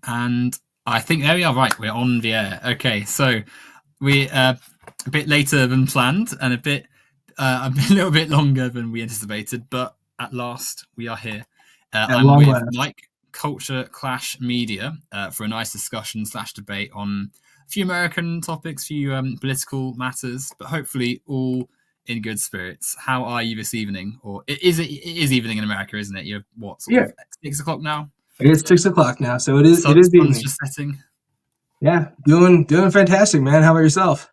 And I think there we are. Right, we're on the air. Okay, so we a bit later than planned, and a little bit longer than we anticipated, but at last we are here. At I'm long with last. Mike, Culture Clash Media, for a nice discussion / debate on a few American topics, a few political matters, but hopefully all in good spirits. How are you this evening? Or it is evening in America, isn't it? You're what, sort of 6 o'clock now? It is 6 o'clock now, so it is Sun's evening. just setting. Yeah, doing fantastic, man. How about yourself?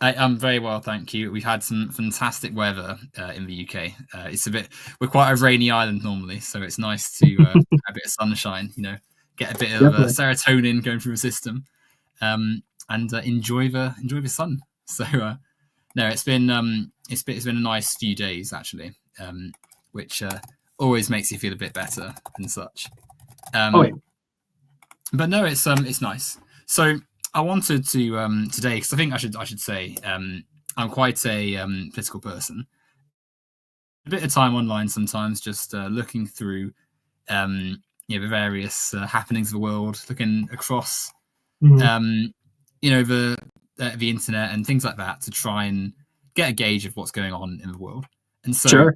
I'm very well, thank you. We've had some fantastic weather in the UK. We're quite a rainy island normally, so it's nice to have a bit of sunshine, get a bit of serotonin going through the system, and enjoy the sun. So no, it's been a nice few days actually, which always makes you feel a bit better and such. But no, it's nice. So I wanted to today, because I think I should say I'm quite a political person. A bit of time online sometimes, just looking through the various happenings of the world, looking across the internet and things like that to try and get a gauge of what's going on in the world. And so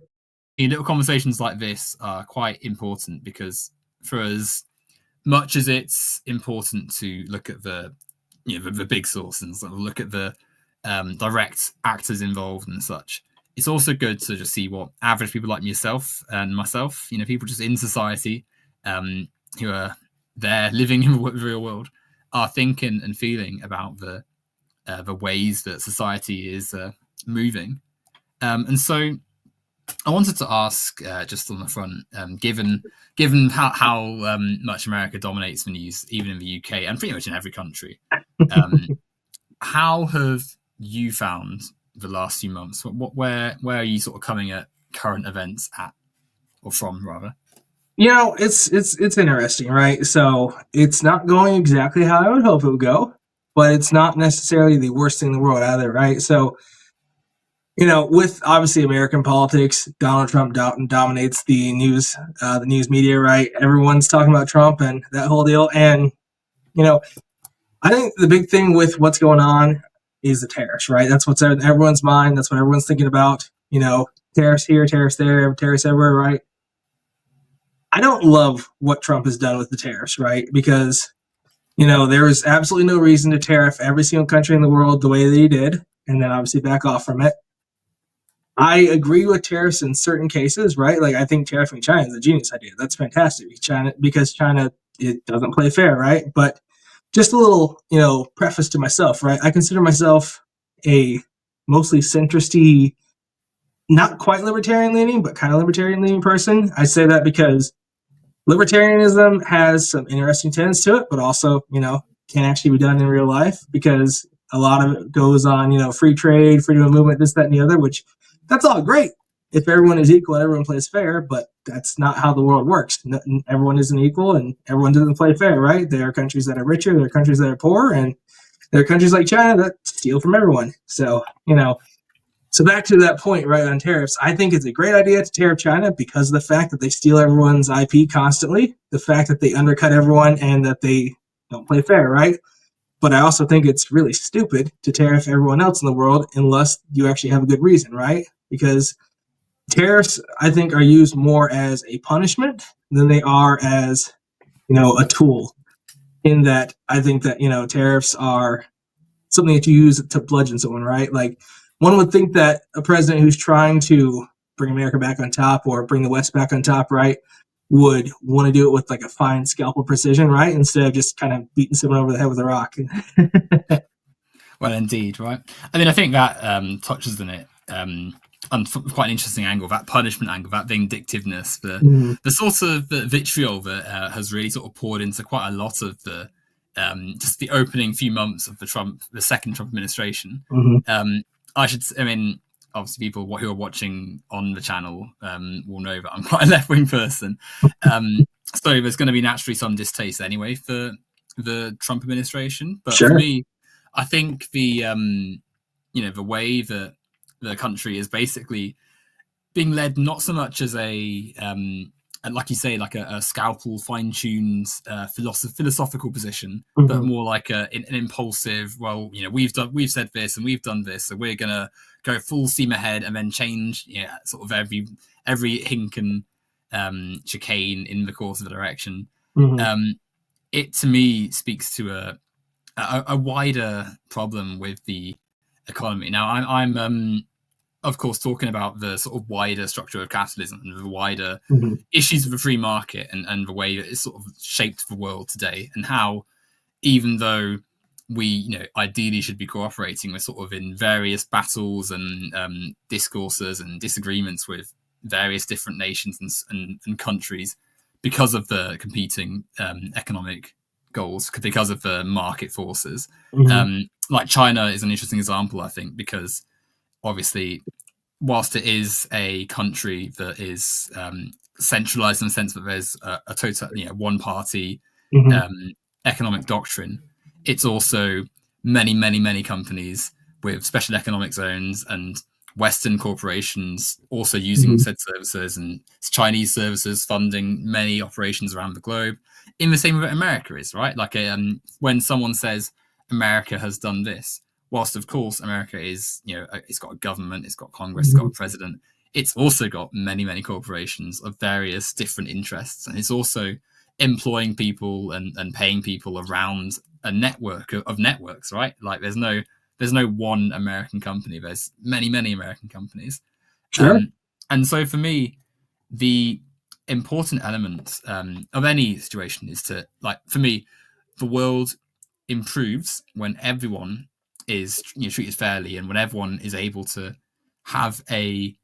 little conversations like this are quite important, because for us, much as it's important to look at the big sources and look at the direct actors involved and such, it's also good to just see what average people like yourself and myself, people just in society who are there living in the real world, are thinking and feeling about the ways that society is moving. And so I wanted to ask, just on the front, given how much America dominates the news, even in the UK and pretty much in every country, how have you found the last few months? Where are you sort of coming at current events at, or from rather? It's interesting, right? So it's not going exactly how I would hope it would go, but it's not necessarily the worst thing in the world either, right? So with obviously American politics, Donald Trump dominates the news media, right? Everyone's talking about Trump and that whole deal. And, I think the big thing with what's going on is the tariffs, right? That's what's in everyone's mind. That's what everyone's thinking about. Tariffs here, tariffs there, tariffs everywhere, right? I don't love what Trump has done with the tariffs, right? Because, there is absolutely no reason to tariff every single country in the world the way that he did, and then obviously back off from it. I agree with tariffs in certain cases, right? Like, I think tariffing China is a genius idea. That's fantastic. Because China, it doesn't play fair, right? But just a little, preface to myself, right? I consider myself a mostly centrist-y, not quite libertarian leaning, but kind of libertarian leaning person. I say that because libertarianism has some interesting tenets to it, but also, can actually be done in real life, because a lot of it goes on, free trade, freedom of movement, this, that, and the other, which that's all great if everyone is equal and everyone plays fair, but that's not how the world works. Everyone isn't equal and everyone doesn't play fair, right? There are countries that are richer, there are countries that are poor, and there are countries like China that steal from everyone. So, so back to that point, right, on tariffs, I think it's a great idea to tariff China because of the fact that they steal everyone's IP constantly, the fact that they undercut everyone, and that they don't play fair, right? But I also think it's really stupid to tariff everyone else in the world unless you actually have a good reason, right? Because tariffs, I think, are used more as a punishment than they are as, a tool. In that, I think that, tariffs are something that you use to bludgeon someone, right? Like, one would think that a president who's trying to bring America back on top or bring the West back on top, right, would want to do it with like a fine scalpel precision, right? Instead of just kind of beating someone over the head with a rock. Well, indeed, right? I mean, I think that touches on it on quite an interesting angle, that punishment angle, that vindictiveness, the sort of vitriol that has really sort of poured into quite a lot of the just the opening few months of the second Trump administration. Obviously people who are watching on the channel will know that I'm quite a left-wing person. So there's going to be naturally some distaste anyway for the Trump administration. But for me, I think the way that the country is basically being led not so much as a like you say, like a scalpel, fine-tuned philosophical position, mm-hmm. but more like an impulsive. Well, we've said this and we've done this, so we're gonna go full steam ahead and then change, sort of every hink and chicane in the course of a direction. Mm-hmm. It to me speaks to a wider problem with the economy. Now, I'm of course talking about the sort of wider structure of capitalism and the wider mm-hmm. issues of the free market and the way that it's sort of shaped the world today, and how even though we ideally should be cooperating, we're sort of in various battles and discourses and disagreements with various different nations and countries because of the competing economic goals, because of the market forces. Mm-hmm. Like China is an interesting example, I think, because obviously, whilst it is a country that is centralized in the sense that there's a total, one party mm-hmm. Economic doctrine, it's also many companies with special economic zones and Western corporations also using mm-hmm. said services, and Chinese services funding many operations around the globe. In the same way that America is, right? Like when someone says America has done this, whilst of course America is, it's got a government, it's got Congress, it's got a president, it's also got many corporations of various different interests, and it's also employing people and paying people around a network of networks, right? Like there's no one American company, there's many American companies. Sure. And so for me, the important element of any situation is to, like, for me, the world improves when everyone is treated fairly, and when everyone is able to have a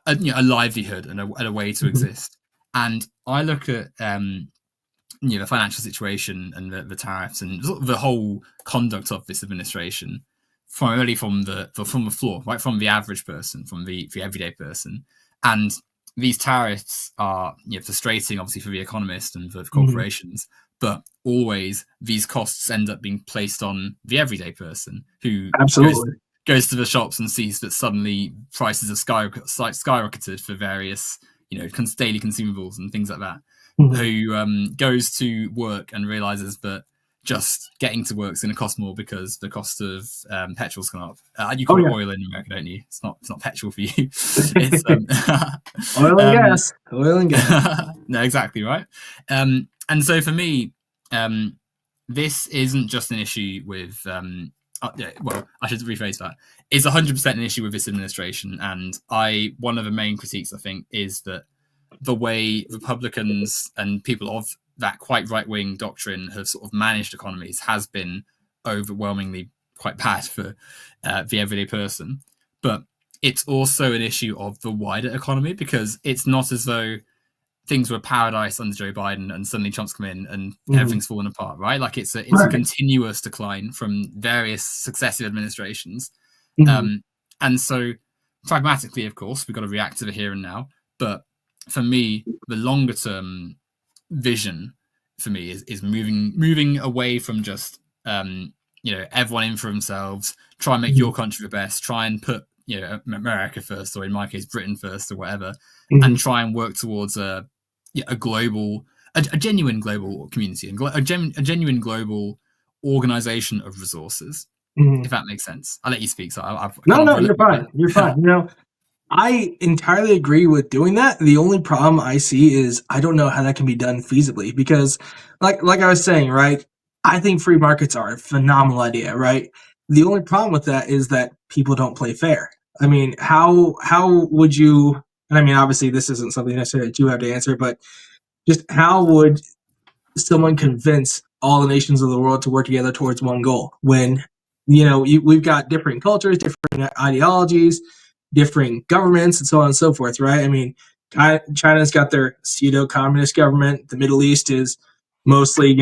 livelihood and a way to exist. And I look at the financial situation and the tariffs and the whole conduct of this administration primarily from the floor, right, from the average person, from the everyday person. And these tariffs are frustrating, obviously, for the economist and for corporations, but always these costs end up being placed on the everyday person who goes to the shops and sees that suddenly prices have skyrocketed for various daily consumables and things like that. Who goes to work and realizes that just getting to work is going to cost more because the cost of petrol's gone up. You call it oil in America, don't you? It's not petrol for you. It's oil and gas. No, exactly right. And so for me, this isn't just an issue with. Well, I should rephrase that. It's 100% an issue with this administration, and one of the main critiques, I think, is that the way Republicans and people of that quite right-wing doctrine have sort of managed economies has been overwhelmingly quite bad for the everyday person. But it's also an issue of the wider economy, because it's not as though things were paradise under Joe Biden and suddenly Trump's come in and everything's fallen apart, right? Like it's a continuous decline from various successive administrations. And so pragmatically, of course, we've got to react to the here and now. But for me, the longer term vision for me is moving away from just everyone in for themselves, try and make your country the best, try and put America first, or in my case Britain first, or whatever, and try and work towards a global, a genuine global community, and a genuine global organization of resources. If that makes sense. I'll let you speak. So no, you're fine. You're fine. I entirely agree with doing that. The only problem I see is I don't know how that can be done feasibly, because like I was saying, right, I think free markets are a phenomenal idea, right? The only problem with that is that people don't play fair. I mean, how would you, and I mean, obviously this isn't something necessarily that you have to answer, but just how would someone convince all the nations of the world to work together towards one goal when, we've got different cultures, different ideologies, different governments, and so on and so forth, right? I mean, China's got their pseudo-communist government. The Middle East is mostly,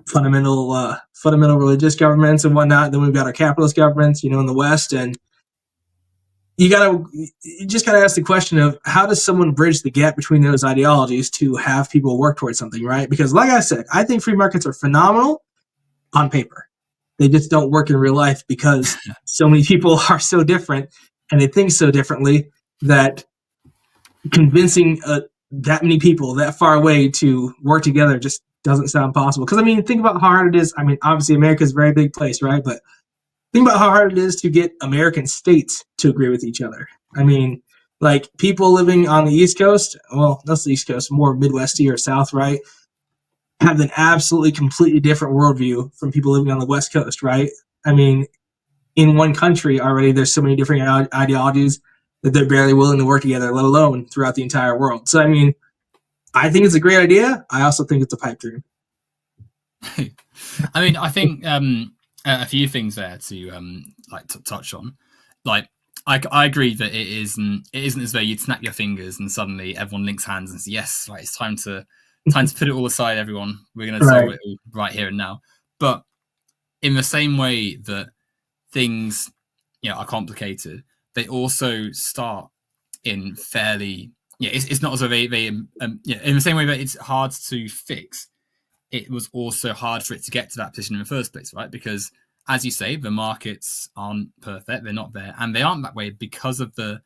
fundamental religious governments and whatnot. Then we've got our capitalist governments, in the West, and you just gotta ask the question of how does someone bridge the gap between those ideologies to have people work towards something, right? Because, like I said, I think free markets are phenomenal on paper. They just don't work in real life because so many people are so different and they think so differently that convincing that many people that far away to work together just doesn't sound possible. Because I mean, think about how hard it is. I mean, obviously America is a very big place, right? But think about how hard it is to get American states to agree with each other. I mean, like people living on the East Coast, well, that's the East Coast, more Midwesty or South, right? Have an absolutely completely different worldview from people living on the West Coast, right? I mean, in one country already, there's so many different ideologies that they're barely willing to work together, let alone throughout the entire world. So, I mean, I think it's a great idea. I also think it's a pipe dream. I mean, I think a few things there to touch on. Like, I agree that it isn't as though you'd snap your fingers and suddenly everyone links hands and say, yes, right, it's time to put it all aside, everyone. We're going to solve it all right here and now. But in the same way that things, are complicated, they also start in fairly, it's not as though they in the same way that it's hard to fix, it was also hard for it to get to that position in the first place, right? Because, as you say, the markets aren't perfect; they're not there, and they aren't that way because of the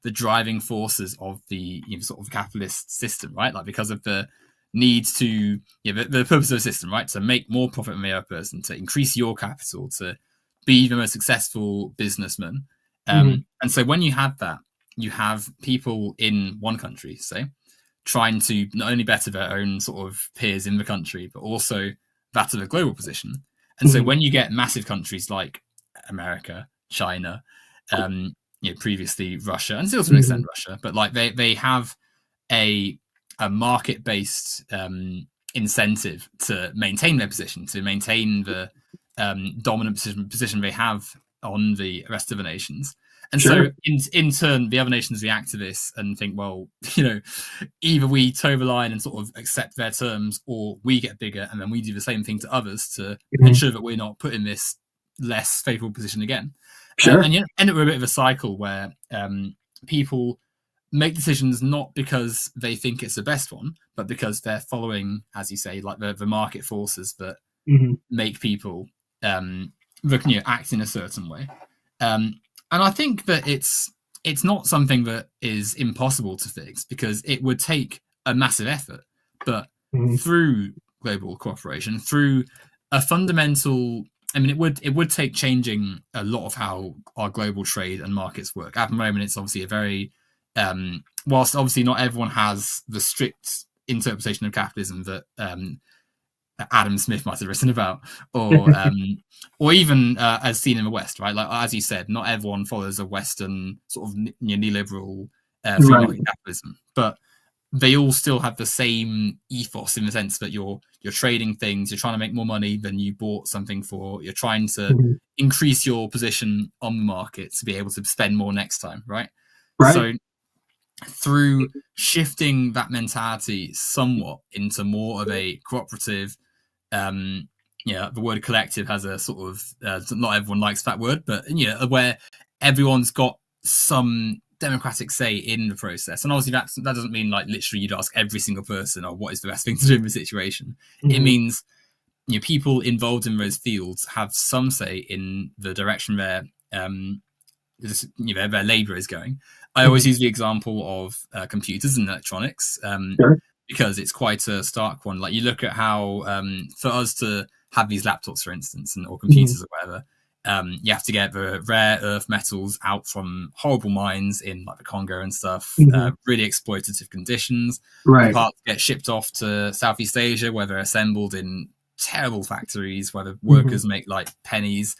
driving forces of the sort of capitalist system, right? Like because of the need to the purpose of the system, right? To make more profit from the other person, to increase your capital, to be the most successful businessman. And so when you have that, you have people in one country, say, trying to not only better their own sort of peers in the country, but also that of a global position. And so when you get massive countries like America, China, previously Russia, and still to an extent Russia, but like they have a market-based incentive to maintain their position, to maintain the dominant position they have on the rest of the nations. And so in turn, the other nations react to this and think, well, either we toe the line and sort of accept their terms, or we get bigger and then we do the same thing to others to ensure that we're not put in this less favorable position again. And you end up with a bit of a cycle where people make decisions not because they think it's the best one, but because they're following, as you say, like the market forces that make people act in a certain way. And I think that it's not something that is impossible to fix, because it would take a massive effort. But through global cooperation, through a fundamental, I mean, it would take changing a lot of how our global trade and markets work. At the moment, it's obviously a very, whilst obviously not everyone has the strict interpretation of capitalism that Adam Smith might have written about, or even as seen in the West, right? Like as you said, not everyone follows a Western sort of neoliberal free market capitalism, but they all still have the same ethos in the sense that you're trading things, you're trying to make more money than you bought something for, you're trying to increase your position on the market to be able to spend more next time, right? So through shifting that mentality somewhat into more of a cooperative, the word collective has a sort of not everyone likes that word, but where everyone's got some democratic say in the process. And obviously that doesn't mean like literally you'd ask every single person, or what is the best thing to do in the situation. It means people involved in those fields have some say in the direction their labor is going. I always use the example of computers and electronics because it's quite a stark one. Like you look at how for us to have these laptops, for instance, or computers or whatever, you have to get the rare earth metals out from horrible mines in like the Congo and stuff, really exploitative conditions. The parts get shipped off to Southeast Asia, where they're assembled in terrible factories where the workers make like pennies.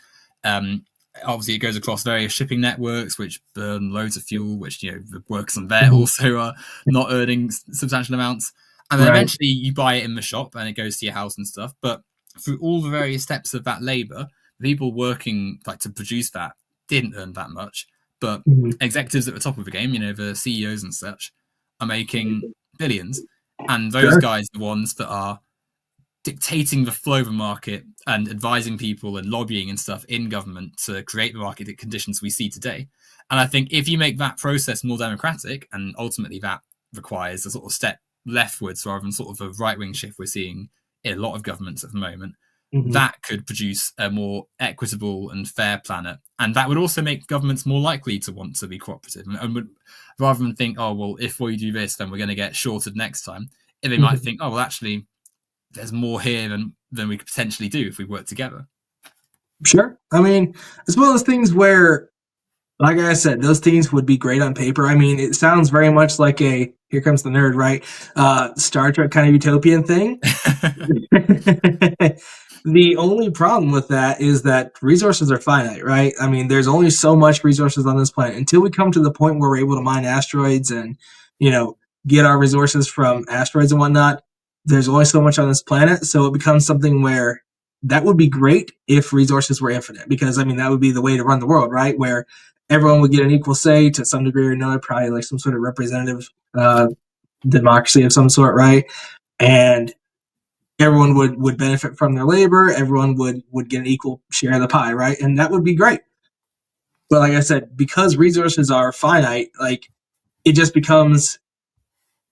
Obviously, it goes across various shipping networks, which burn loads of fuel, which the workers on there also are not earning substantial amounts. And then eventually you buy it in the shop and it goes to your house and stuff. But through all the various steps of that labor, the people working like to produce that didn't earn that much. But executives at the top of the game, the CEOs and such, are making billions. And those guys are the ones that are dictating the flow of the market and advising people and lobbying and stuff in government to create the market conditions we see today. And I think if you make that process more democratic, and ultimately that requires a sort of step leftwards rather than sort of a right-wing shift we're seeing in a lot of governments at the moment, that could produce a more equitable and fair planet. And that would also make governments more likely to want to be cooperative. And would, rather than think, oh, well, if we do this, then we're going to get shorted next time, they might think, oh, well, actually, there's more here than we could potentially do if we work together. Sure. I mean, it's one of those things where, like I said, those things would be great on paper. I mean, it sounds very much like a, here comes the nerd, right? Star Trek kind of utopian thing. The only problem with that is that resources are finite, right? I mean, there's only so much resources on this planet. Until we come to the point where we're able to mine asteroids and, get our resources from asteroids and whatnot, there's only so much on this planet. So it becomes something where that would be great if resources were infinite, because, I mean, that would be the way to run the world, right? Where everyone would get an equal say to some degree or another, probably like some sort of representative democracy of some sort, right? And everyone would benefit from their labor. Everyone would get an equal share of the pie, right? And that would be great. But like I said, because resources are finite, like, it just becomes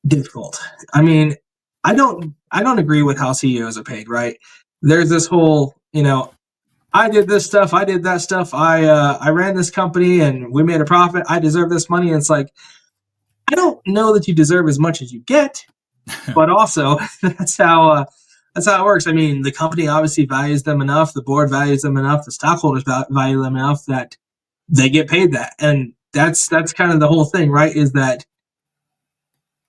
difficult. I mean, I don't agree with how CEOs are paid, right? There's this whole, I did this stuff, I did that stuff, I ran this company and we made a profit, I deserve this money. And it's like, I don't know that you deserve as much as you get, but also that's how it works. I mean, the company obviously values them enough, the board values them enough, the stockholders value them enough that they get paid that. And that's kind of the whole thing, right? Is that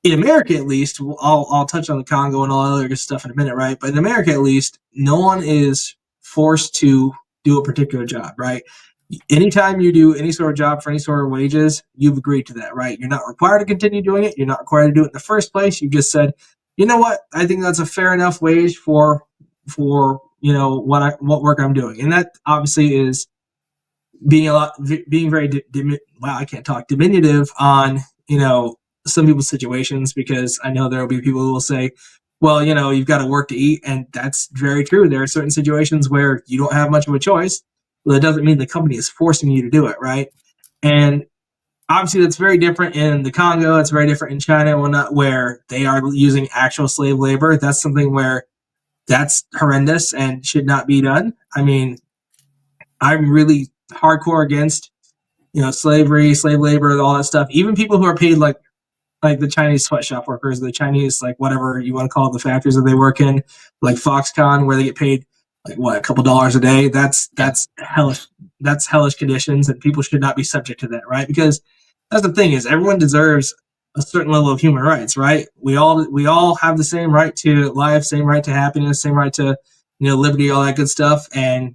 in America, at least, I'll touch on the Congo and all other good stuff in a minute, right? But in America, at least, no one is forced to do a particular job, right? Anytime you do any sort of job for any sort of wages, you've agreed to that, right? You're not required to continue doing it. You're not required to do it in the first place. You just said, you know what? I think that's a fair enough wage for what work I'm doing, and that obviously is being very I can't talk, diminutive on some people's situations, because I know there will be people who will say, well, you've got to work to eat, and that's very true. There are certain situations where you don't have much of a choice. Well, that doesn't mean the company is forcing you to do it, right? And obviously that's very different in the Congo. It's very different in China and whatnot, where they are using actual slave labor. That's something where that's horrendous and should not be done. I mean, I'm really hardcore against, slavery, slave labor, all that stuff. Even people who are paid like the Chinese sweatshop workers, the Chinese, like, whatever you want to call it, the factories that they work in, like Foxconn, where they get paid like a couple dollars a day. That's hellish. That's hellish conditions, and people should not be subject to that, right? Because that's the thing, is everyone deserves a certain level of human rights, right? We all have the same right to life, same right to happiness, same right to liberty, all that good stuff, and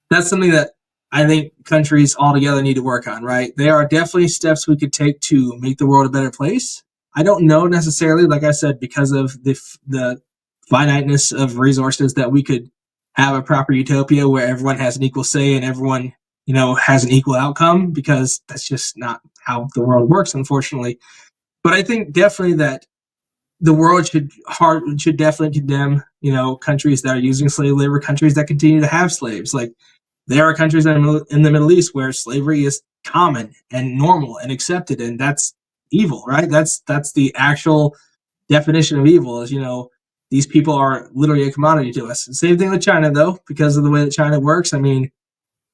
that's something that I think countries altogether need to work on, right? There are definitely steps we could take to make the world a better place. I don't know necessarily, like I said, because of the finiteness of resources, that we could have a proper utopia where everyone has an equal say and everyone, has an equal outcome, because that's just not how the world works, unfortunately. But I think definitely that the world should definitely condemn, countries that are using slave labor, countries that continue to have slaves. Like, there are countries in the Middle East where slavery is common and normal and accepted, and that's evil, right? That's the actual definition of evil, is, these people are literally a commodity to us. Same thing with China, though, because of the way that China works. I mean,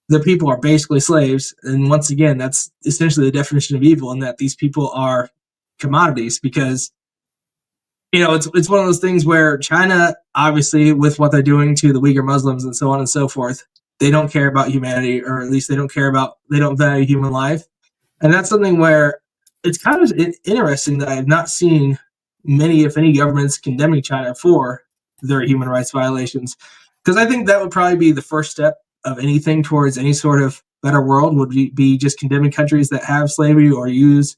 the people are basically slaves, and once again, that's essentially the definition of evil, in that these people are commodities, because it's one of those things where China, obviously, with what they're doing to the Uyghur Muslims and so on and so forth, they don't care about humanity, or at least they don't value human life. And that's something where it's kind of interesting that I have not seen many, if any, governments condemning China for their human rights violations. Because I think that would probably be the first step of anything towards any sort of better world, would be just condemning countries that have slavery or use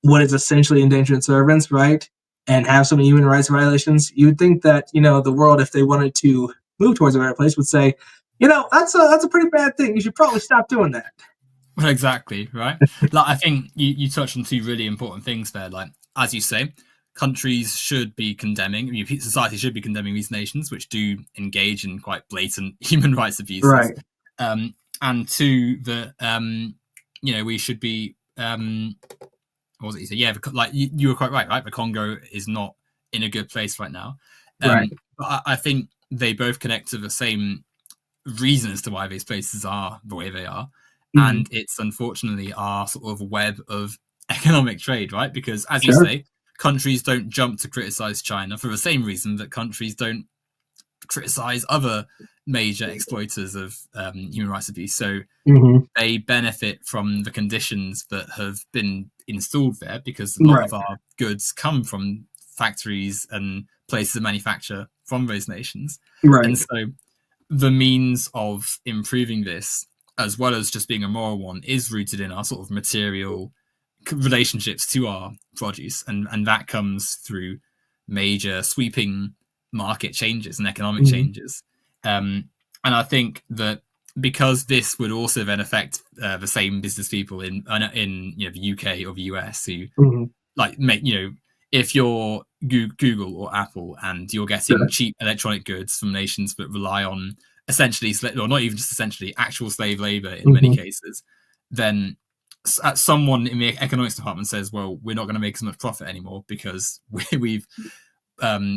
what is essentially indentured servants, right? And have some human rights violations. You would think that, the world, if they wanted to move towards a better place, would say, that's a pretty bad thing. You should probably stop doing that. Well, exactly, right? I think you touched on two really important things there. Like, as you say, countries should be condemning, society should be condemning these nations which do engage in quite blatant human rights abuses. Right. And two, that, we should be, what was it you said? Yeah, like you were quite right? The Congo is not in a good place right now. Right. But I think they both connect to the same reason as to why these places are the way they are. Mm-hmm. And it's unfortunately our sort of web of economic trade, right? Because as you Sure. say, countries don't jump to criticize China for the same reason that countries don't criticize other major exploiters of human rights abuse. So they benefit from the conditions that have been installed there, because a lot of our goods come from factories and places of manufacture from those nations. And so the means of improving this, as well as just being a moral one, is rooted in our sort of material relationships to our produce, and that comes through major sweeping market changes and economic changes. And I think that because this would also then affect the same business people in the UK or the US who like make, if you're Google or Apple and you're getting cheap electronic goods from nations that rely on essentially, or not even just essentially, actual slave labor in many cases, then someone in the economics department says, well, we're not going to make as much profit anymore because we've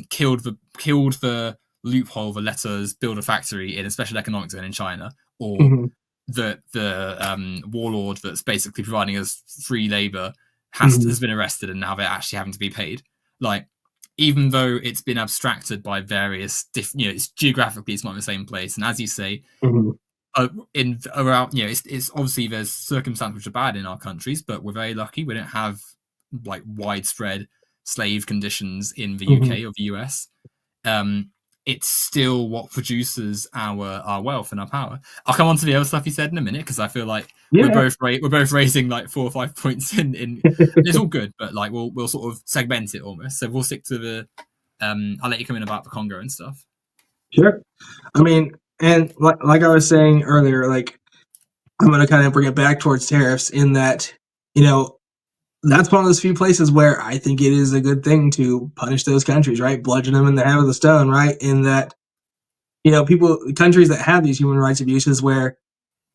killed the loophole that let us build a factory in a special economic zone in China, or the warlord that's basically providing us free labor has been arrested and now they're actually having to be paid. Like, even though it's been abstracted by various different, it's geographically it's not in the same place, and as you say, in around, it's obviously there's circumstances which are bad in our countries, but we're very lucky we don't have like widespread slave conditions in the UK or the US. It's still what produces our wealth and our power. I'll come on to the other stuff you said in a minute, because I feel like we're both raising like 4 or 5 points in it's all good, but like we'll sort of segment it almost. So we'll stick to the I'll let you come in about the Congo and stuff. Sure. I mean, and like I was saying earlier, like I'm going to kind of bring it back towards tariffs in that, that's one of those few places where I think it is a good thing to punish those countries, right? Bludgeon them in the head with a stone, right? In that, countries that have these human rights abuses where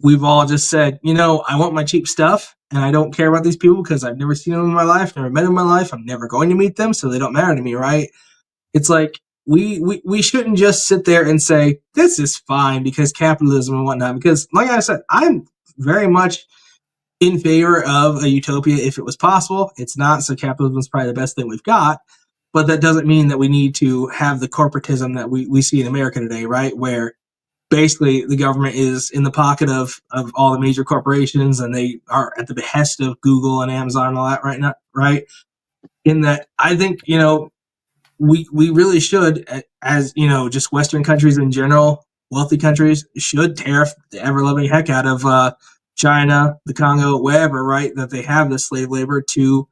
we've all just said, I want my cheap stuff and I don't care about these people because I've never seen them in my life, never met them in my life. I'm never going to meet them, so they don't matter to me, right? It's like we shouldn't just sit there and say, this is fine because capitalism and whatnot. Because like I said, I'm very much in favor of a utopia if it was possible. It's not, so capitalism is probably the best thing we've got. But that doesn't mean that we need to have the corporatism that we see in America today, right? Where basically the government is in the pocket of all the major corporations and they are at the behest of Google and Amazon and all that right now, right? In that, I think, we really should, as just Western countries in general, wealthy countries should tariff the ever-loving heck out of China, the Congo, wherever, right, that they have this slave labor, to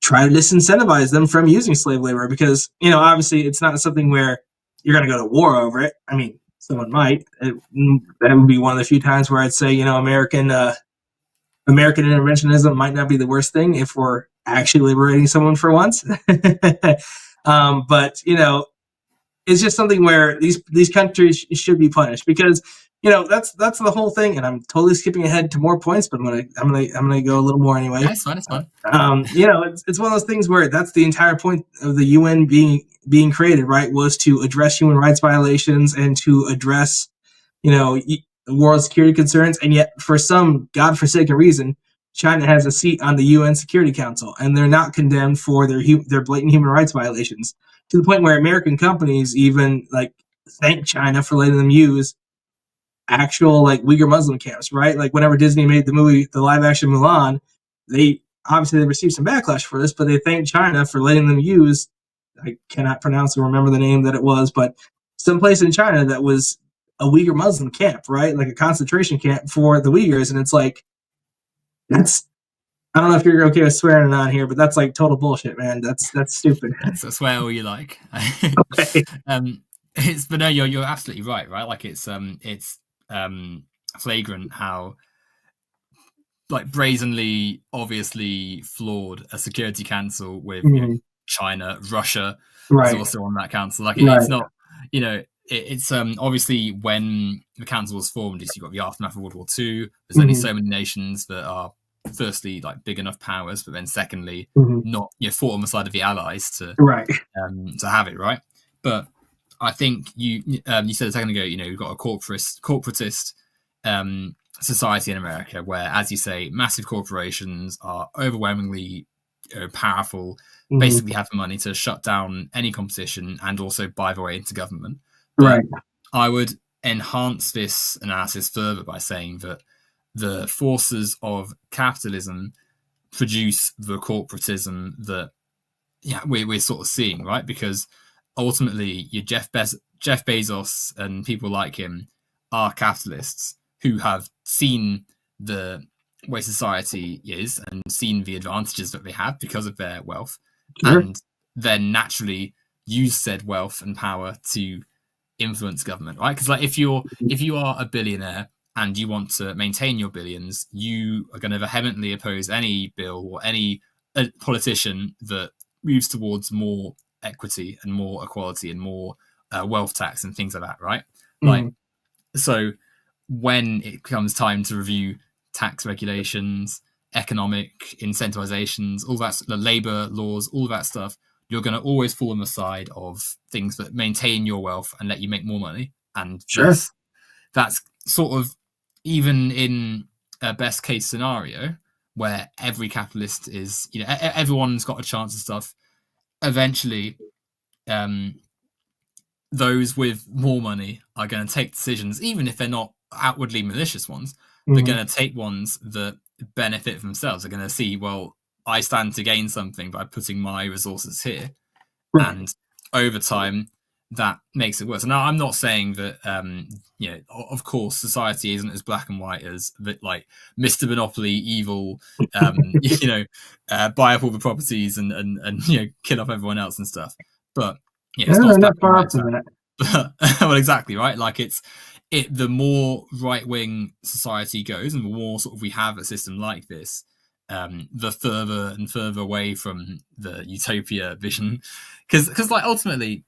try to disincentivize them from using slave labor. Because, obviously it's not something where you're going to go to war over it. I mean, someone might. That would be one of the few times where I'd say, American interventionism might not be the worst thing if we're actually liberating someone for once. But it's just something where these countries should be punished, because that's the whole thing. And I'm totally skipping ahead to more points, but I'm gonna go a little more anyway. That's fine. It's fine. It's one of those things where that's the entire point of the UN being created, right? Was to address human rights violations and to address world security concerns. And yet, for some godforsaken reason, China has a seat on the UN Security Council, and they're not condemned for their blatant human rights violations, to the point where American companies even thank China for letting them use actual Uyghur Muslim camps, right? Like whenever Disney made the live action Mulan, they received some backlash for this, but they thanked China for letting them use, I cannot pronounce or remember the name that it was, but someplace in China that was a Uyghur Muslim camp, right? Like a concentration camp for the Uyghurs. And it's like, I don't know if you're okay with swearing or not here, but that's like total bullshit, man. That's stupid. So swear all you like. Okay. But no, you're absolutely right. Like it's flagrant how brazenly, obviously flawed a Security Council with China, Russia is also on that council. It's not, it's obviously when the council was formed, you've got the aftermath of World War II. There's only so many nations that are, firstly, big enough powers, but then secondly, not fought on the side of the Allies to have it, right? But I think you said a second ago, you've got a corporatist society in America where, as you say, massive corporations are overwhelmingly powerful, basically have the money to shut down any competition and also buy their way into government. But right. I would enhance this analysis further by saying that the forces of capitalism produce the corporatism that we're sort of seeing, right? Because ultimately, your Jeff Bezos and people like him are capitalists who have seen the way society is and seen the advantages that they have because of their wealth, and then naturally use said wealth and power to influence government, right? Because like if you are a billionaire and you want to maintain your billions, you are going to vehemently oppose any bill or any politician that moves towards more equity and more equality and more wealth tax and things like that, right? Like, so when it comes time to review tax regulations, economic incentivizations, all that, the labor laws, all that stuff, you're going to always fall on the side of things that maintain your wealth and let you make more money. And that's sort of, even in a best case scenario where every capitalist is, everyone's got a chance and stuff, eventually those with more money are going to take decisions, even if they're not outwardly malicious ones. They're going to take ones that benefit themselves. They're going to see, well, I stand to gain something by putting my resources here. And over time, that makes it worse. Now, I'm not saying that, of course, society isn't as black and white as that, like Mr. Monopoly, evil, buy up all the properties and kill off everyone else and stuff. But it's not far from that. Well, exactly, right. Like the more right wing society goes, and the more sort of we have a system like this, the further and further away from the utopia vision, because like ultimately,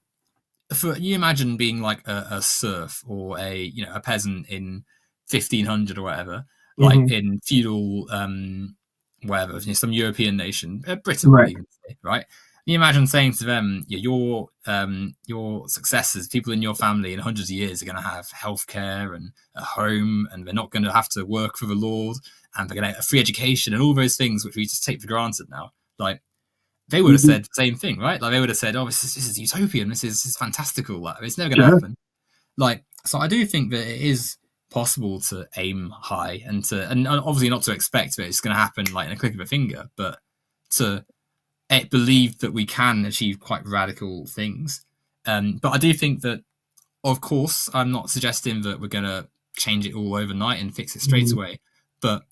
for you imagine being like a serf or a peasant in 1500 or whatever, like in feudal whatever, some European nation, Britain, right? You imagine saying to them, your successors, people in your family in hundreds of years, are going to have healthcare and a home, and they're not going to have to work for the Lord, and they're going to have a free education and all those things which we just take for granted now. Like, they would have said the same thing, right? Like, they would have said, "Oh, this is utopian. This is fantastical. Like, it's never going to happen." Like, so I do think that it is possible to aim high and obviously not to expect that it's going to happen like in a click of a finger, but to believe that we can achieve quite radical things. But I do think that, of course, I'm not suggesting that we're going to change it all overnight and fix it straight away, but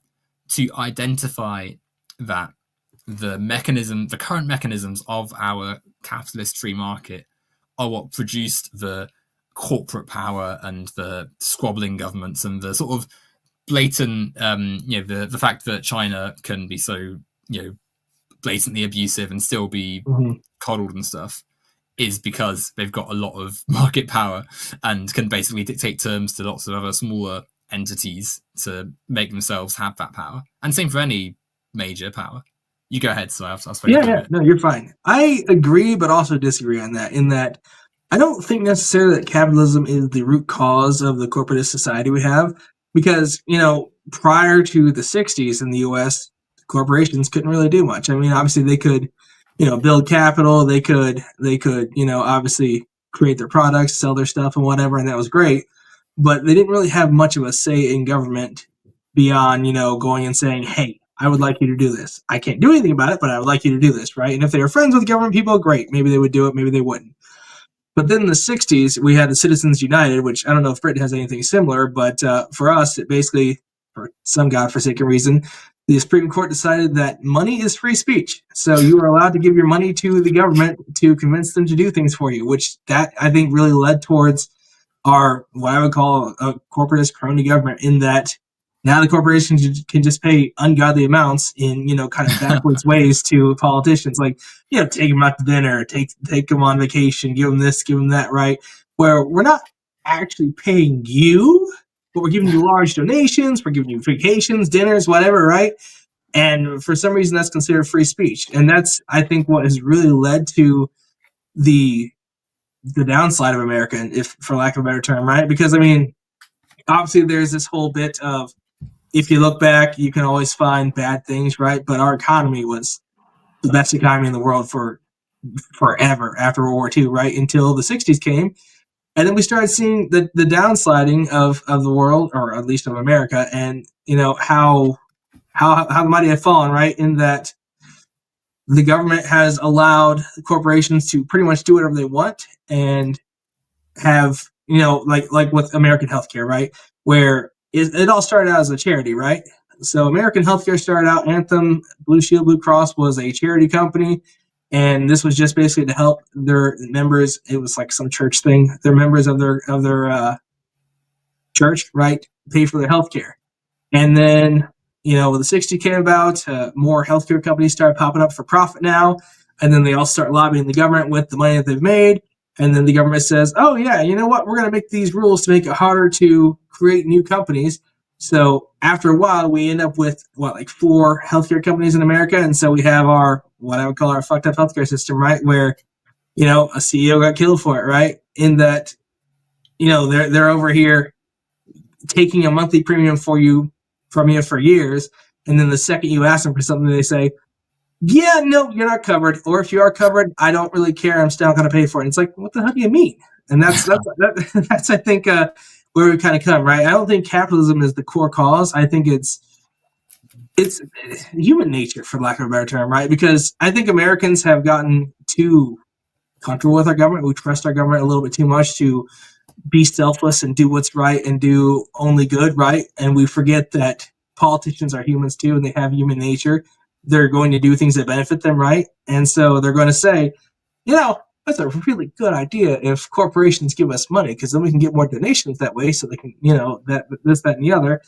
to identify that the current mechanisms of our capitalist free market are what produced the corporate power and the squabbling governments and the sort of blatant, the fact that China can be so, blatantly abusive and still be coddled and stuff, is because they've got a lot of market power and can basically dictate terms to lots of other smaller entities to make themselves have that power. And same for any major power. You go ahead. So I'll no, you're fine. I agree, but also disagree on that. In that, I don't think necessarily that capitalism is the root cause of the corporatist society we have, because prior to the '60s in the U.S., corporations couldn't really do much. I mean, obviously they could, build capital. They could, obviously create their products, sell their stuff, and whatever, and that was great. But they didn't really have much of a say in government beyond, going and saying, "Hey, I would like you to do this. I can't do anything about it, but I would like you to do this," right? And if they were friends with government people, great. Maybe they would do it. Maybe they wouldn't. But then in the '60s, we had the Citizens United, which I don't know if Britain has anything similar, but for us, it basically, for some godforsaken reason, the Supreme Court decided that money is free speech. So you are allowed to give your money to the government to convince them to do things for you, which that I think really led towards our, what I would call a corporatist crony government, in that now the corporations can just pay ungodly amounts in, kind of backwards ways to politicians, like, take them out to dinner, take them on vacation, give them this, give them that, right? Where we're not actually paying you, but we're giving you large donations, we're giving you vacations, dinners, whatever, right? And for some reason, that's considered free speech. And that's, I think, what has really led to the the downside of America, if for lack of a better term, right? Because I mean, obviously there's this whole bit of, if you look back, you can always find bad things, right? But our economy was the best economy in the world for forever after World War II, right? Until the 60s came. And then we started seeing the downsliding of the world, or at least of America, and how the mighty have fallen, right? In that the government has allowed corporations to pretty much do whatever they want and have, like with American healthcare, right? Where it all started out as a charity, right? So American healthcare started out, Anthem, Blue Shield, Blue Cross was a charity company. And this was just basically to help their members. It was like some church thing. They're members of their church, right? Pay for their healthcare. And then, when the 60s came about, more healthcare companies started popping up for profit now. And then they all start lobbying the government with the money that they've made. And then the government says, oh, yeah, you know what? We're going to make these rules to make it harder to create new companies. So after a while, we end up with, like 4 healthcare companies in America. And so we have what I would call our fucked up healthcare system, right? Where, a CEO got killed for it, right? In that, they're over here taking a monthly premium from you for years. And then the second you ask them for something, they say, yeah, no, you're not covered. Or if you are covered, I don't really care. I'm still not going to pay for it. And it's like, what the hell do you mean? And that's I think, where we kind of come, right? I don't think capitalism is the core cause. I think it's human nature, for lack of a better term, right? Because I think Americans have gotten too comfortable with our government. We trust our government a little bit too much to be selfless and do what's right and do only good, right? And we forget that politicians are humans too, and they have human nature. They're going to do things that benefit them, right? And so they're going to say, that's a really good idea if corporations give us money, because then we can get more donations that way, so they can, this, that, and the other.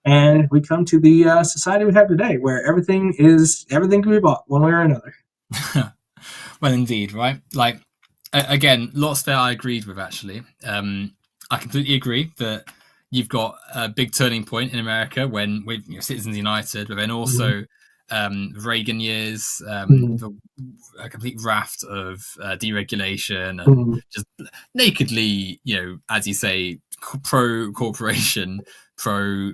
And we come to the society we have today, where everything can be bought one way or another. Well, indeed, right? Like, again, lots that I agreed with, actually. I completely agree that you've got a big turning point in America when with Citizens United, but then also Reagan years, a complete raft of deregulation and just nakedly, as you say, pro corporation, pro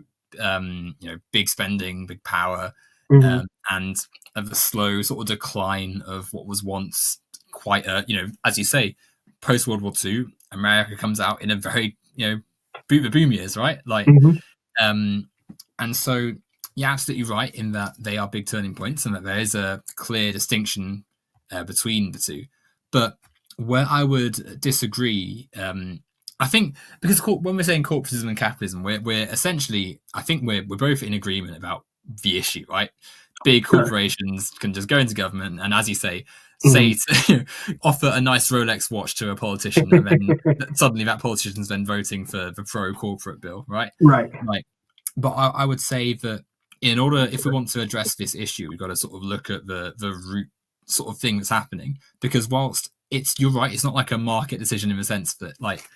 big spending, big power, and of the slow sort of decline of what was once quite a, as you say, post World War II, America comes out in a very, boom years, right? Like, and so you're absolutely right in that they are big turning points and that there is a clear distinction between the two. But where I would disagree, I think, because when we're saying corporatism and capitalism, we're essentially, I think we're both in agreement about the issue, right? Big corporations can just go into government and, as you say to offer a nice Rolex watch to a politician, and then suddenly that politician's then voting for the pro-corporate bill, right? Right. Like, but I would say that in order, if we want to address this issue, we've got to sort of look at the root sort of thing that's happening. Because whilst you're right, it's not like a market decision in the sense that, like,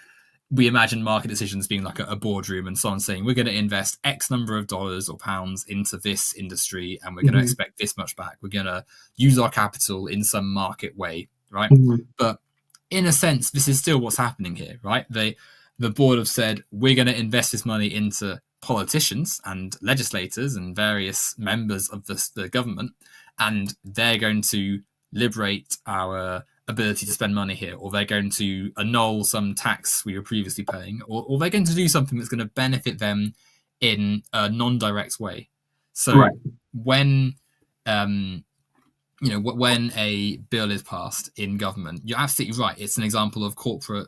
we imagine market decisions being like a boardroom and someone saying, we're going to invest X number of dollars or pounds into this industry and we're going to expect this much back. We're going to use our capital in some market way, right? But in a sense, this is still what's happening here, right? The board have said, we're going to invest this money into politicians and legislators and various members of the government, and they're going to liberate our ability to spend money here, or they're going to annul some tax we were previously paying, or they're going to do something that's going to benefit them in a non-direct way. So when when a bill is passed in government, you're absolutely right. It's an example of corporate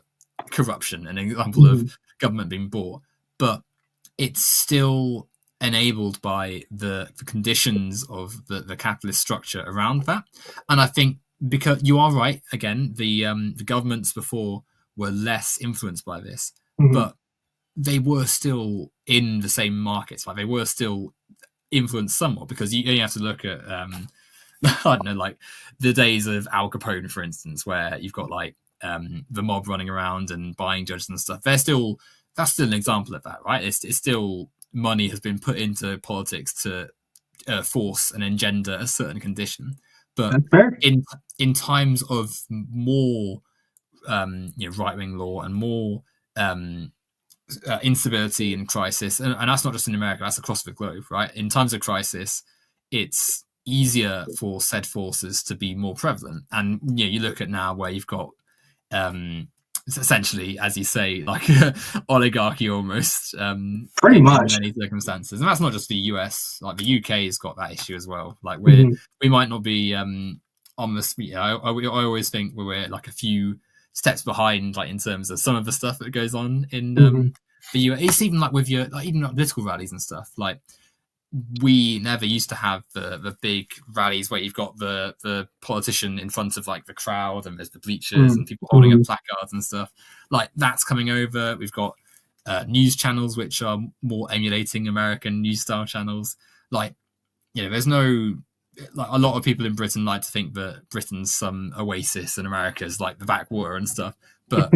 corruption, an example of government being bought, but it's still enabled by the conditions of the capitalist structure around that. And I think, because you are right, again, the governments before were less influenced by this, but they were still in the same markets. Like, they were still influenced somewhat, because you have to look at I don't know, like the days of Al Capone, for instance, where you've got like the mob running around and buying judges and stuff. That's still an example of that, right? It's still, money has been put into politics to force and engender a certain condition. But in times of more right-wing law and more instability and crisis, and that's not just in America, that's across the globe, right? In times of crisis, it's easier for said forces to be more prevalent. And you look at now where you've got essentially, as you say, like oligarchy almost, pretty much in many circumstances. And that's not just the US, like the UK has got that issue as well. Like we might not be on the I always think we're like a few steps behind, like in terms of some of the stuff that goes on in the US. It's even like with your even like political rallies and stuff. Like we never used to have the big rallies where you've got the politician in front of like the crowd and there's the bleachers and people holding up placards and stuff. Like that's coming over. We've got news channels which are more emulating American news style channels. Like there's no. Like a lot of people in Britain like to think that Britain's some oasis and America's like the backwater and stuff, but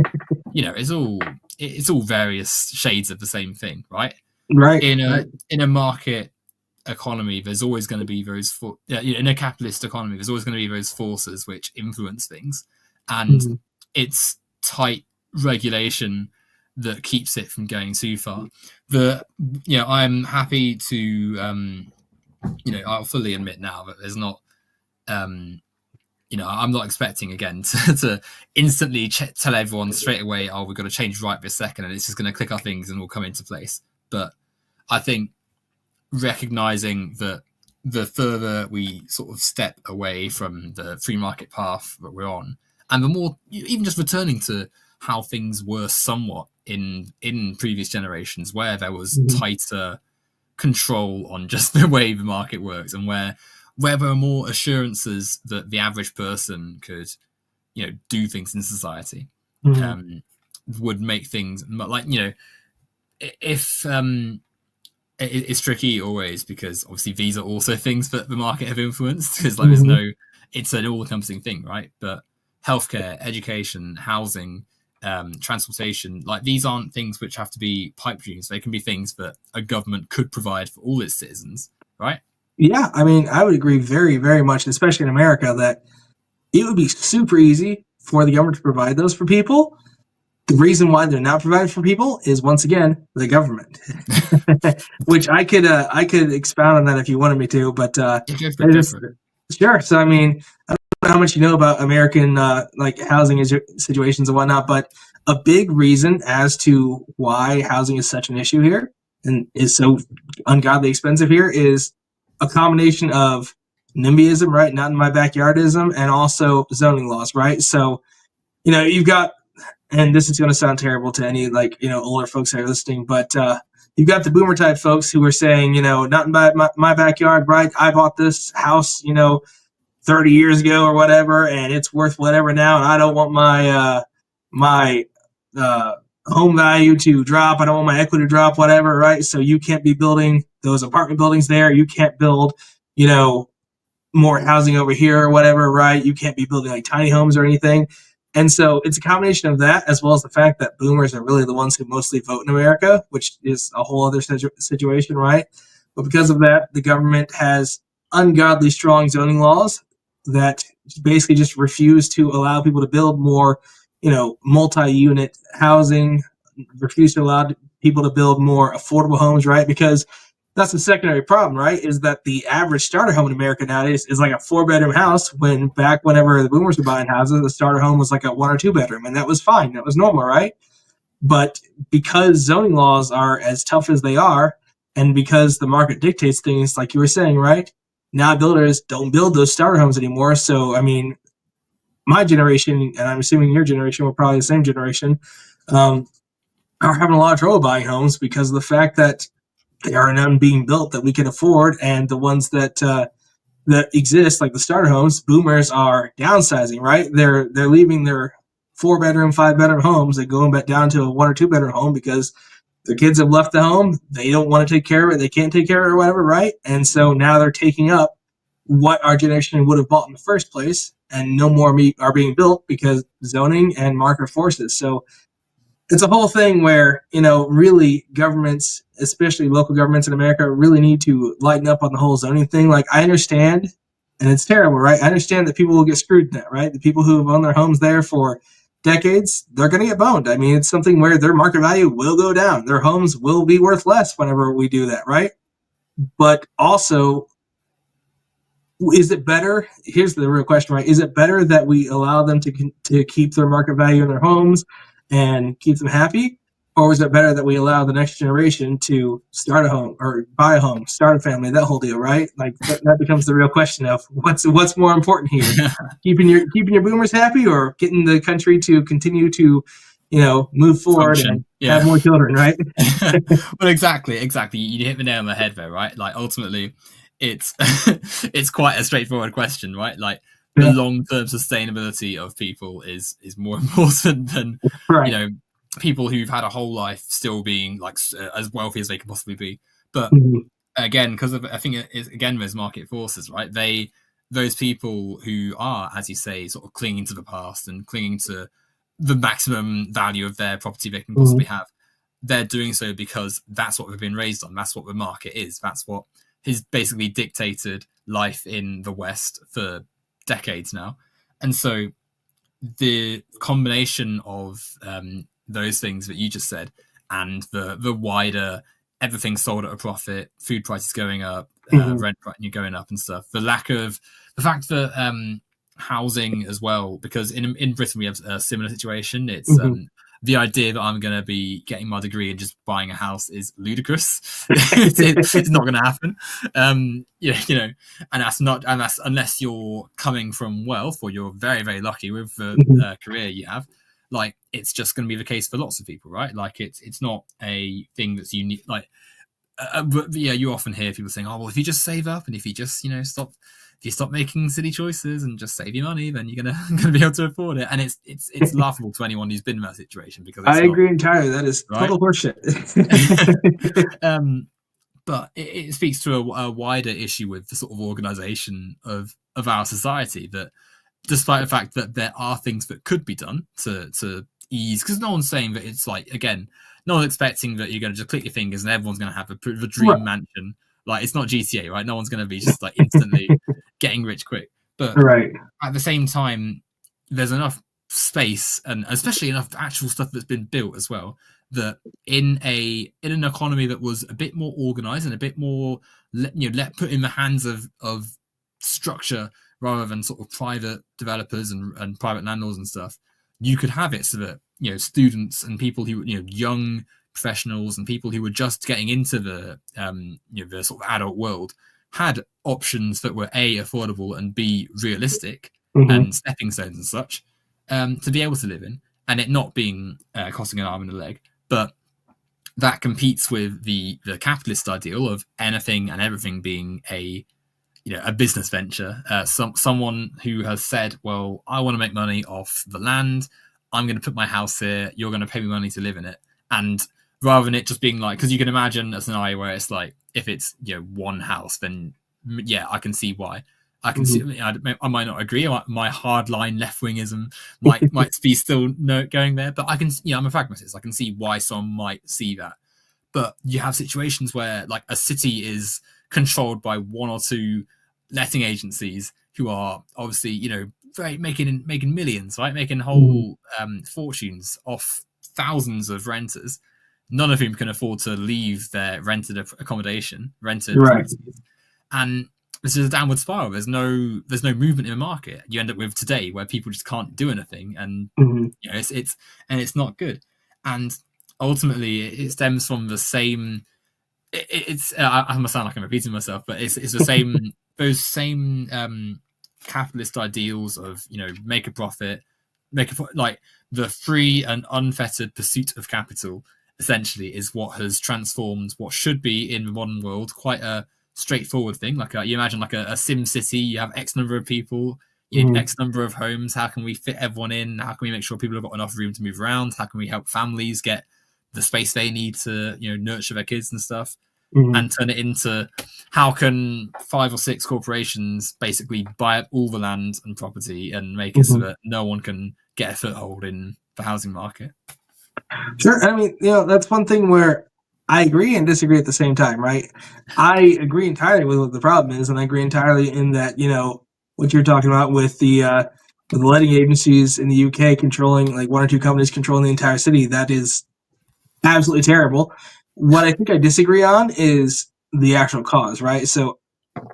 it's all various shades of the same thing, right? Right. In a market economy, there's always going to be those in a capitalist economy, there's always going to be those forces which influence things, and it's tight regulation that keeps it from going too far. I'm happy to. I'll fully admit now that there's not, I'm not expecting again to instantly tell everyone straight away, oh, we've got to change right this second and it's just going to click our things and all come into place. But I think recognizing that the further we sort of step away from the free market path that we're on, and the more, even just returning to how things were somewhat in previous generations where there was tighter control on just the way the market works, and where there are more assurances that the average person could do things in society, would make things like if it's tricky always, because obviously these are also things that the market have influenced, because like there's it's an all-encompassing thing, right? But healthcare, education, housing, transportation, like these aren't things which have to be pipe dreams. They can be things that a government could provide for all its citizens, right? Yeah, I mean, I would agree very, very much, especially in America, that it would be super easy for the government to provide those for people. The reason why they're not provided for people is, once again, the government. Which I could expound on that if you wanted me to, but sure. So I mean, I don't know how much you know about American like housing situations and whatnot, but a big reason as to why housing is such an issue here and is so ungodly expensive here is a combination of NIMBYism, right? Not in my backyardism, and also zoning laws, right? So, you've got, and this is going to sound terrible to any older folks that are listening, but you've got the boomer type folks who are saying, not in my backyard, right? I bought this house, 30 years ago or whatever, and it's worth whatever now, and I don't want my home value to drop. I don't want my equity to drop, whatever, right? So you can't be building those apartment buildings there. You can't build, more housing over here or whatever, right? You can't be building like tiny homes or anything. And so it's a combination of that, as well as the fact that boomers are really the ones who mostly vote in America, which is a whole other situation, right? But because of that, the government has ungodly strong zoning laws that basically just refuse to allow people to build more, multi-unit housing, refuse to allow people to build more affordable homes, right? Because that's the secondary problem, right? Is that the average starter home in America nowadays is like a 4-bedroom house, when whenever the boomers were buying houses, the starter home was like a 1 or 2 bedroom, and that was fine. That was normal, right? But because zoning laws are as tough as they are, and because the market dictates things, like you were saying, right? Now builders don't build those starter homes anymore. So, I mean, my generation, and I'm assuming your generation, we're probably the same generation, are having a lot of trouble buying homes because of the fact that there are none being built that we can afford, and the ones that exist, like the starter homes, boomers are downsizing, right? They're leaving their 4-bedroom, 5-bedroom homes and going back down to a 1 or 2-bedroom home because their kids have left the home. They don't want to take care of it. They can't take care of it or whatever, right? And so now they're taking up what our generation would have bought in the first place, and no more are being built because zoning and market forces. So it's a whole thing where, really governments, especially local governments in America, really need to lighten up on the whole zoning thing. Like, I understand, and it's terrible, right? I understand that people will get screwed in that, right? The people who have owned their homes there for decades, they're going to get boned. I mean, it's something where their market value will go down. Their homes will be worth less whenever we do that, right? But also, is it better? Here's the real question, right? Is it better that we allow them to keep their market value in their homes and keep them happy? Or is it better that we allow the next generation to start a home or buy a home, start a family, that whole deal, right? Like that becomes the real question of what's more important here, keeping your boomers happy or getting the country to continue to, move forward and have more children, right? Well, exactly. You hit the nail on the head there, right? Like ultimately, it's it's quite a straightforward question, right? Like the long-term sustainability of people is more important than people who've had a whole life still being like as wealthy as they can possibly be. But again, because I think it is again those market forces, right? Those people who are, as you say, sort of clinging to the past and clinging to the maximum value of their property they can possibly have, they're doing so because that's what they've been raised on. That's what the market is. That's what has basically dictated life in the West for decades now. And so the combination of those things that you just said and the wider everything sold at a profit, food prices going up, rent going up and stuff, the fact that housing as well, because in Britain we have a similar situation. It's the idea that I'm going to be getting my degree and just buying a house is ludicrous. It's not going to happen. And that's unless you're coming from wealth or you're very, very lucky with the career you have. Like it's just going to be the case for lots of people, right? Like it's not a thing that's unique. Like, you often hear people saying, "Oh, well, if you just save up and if you just stop making silly choices and just save your money, then you're gonna be able to afford it." And it's laughable to anyone who's been in that situation because I agree entirely. That is total horseshit. But it speaks to a wider issue with the sort of organization of our society, that despite the fact that there are things that could be done to ease, because no one's saying that it's like, again, no one's expecting that you're going to just click your fingers and everyone's going to have a dream mansion. Like it's not GTA, right? No one's going to be just like instantly getting rich quick. But at the same time, there's enough space and especially enough actual stuff that's been built as well, that in an economy that was a bit more organized and a bit more put in the hands of structure rather than sort of private developers and private landlords and stuff, you could have it so that students and people who young professionals and people who were just getting into the the sort of adult world had options that were A, affordable, and B, realistic and stepping stones and such to be able to live in, and it not being costing an arm and a leg. But that competes with the capitalist ideal of anything and everything being a business venture. Someone who has said, well, I want to make money off the land, I'm going to put my house here, you're going to pay me money to live in it. And rather than it just being like, because you can imagine a scenario where it's like, if it's one house, then I can see why. I can see. I might not agree. My hardline left-wingism might be still going there, but I can. I'm a pragmatist. I can see why someone might see that. But you have situations where, like, a city is controlled by one or two letting agencies who are obviously, very making millions, right? Making whole fortunes off thousands of renters, none of whom can afford to leave their rented accommodation, properties. And this is a downward spiral. There's no movement in the market. You end up with today where people just can't do anything, and it's not good. And ultimately, it stems from the same. I must sound like I'm repeating myself, but it's the same. Those same capitalist ideals of make a profit, like the free and unfettered pursuit of capital. Essentially, is what has transformed what should be in the modern world quite a straightforward thing. Like you imagine like a Sim City, you have X number of people, you need X number of homes. How can we fit everyone in? How can we make sure people have got enough room to move around? How can we help families get the space they need to nurture their kids and stuff? And turn it into how can 5 or 6 corporations basically buy up all the land and property and make it so that no one can get a foothold in the housing market. Sure. I mean, that's one thing where I agree and disagree at the same time, right? I agree entirely with what the problem is, and I agree entirely in that, what you're talking about with the with the letting agencies in the UK controlling, like one or two companies controlling the entire city, that is absolutely terrible. What I think I disagree on is the actual cause, right? So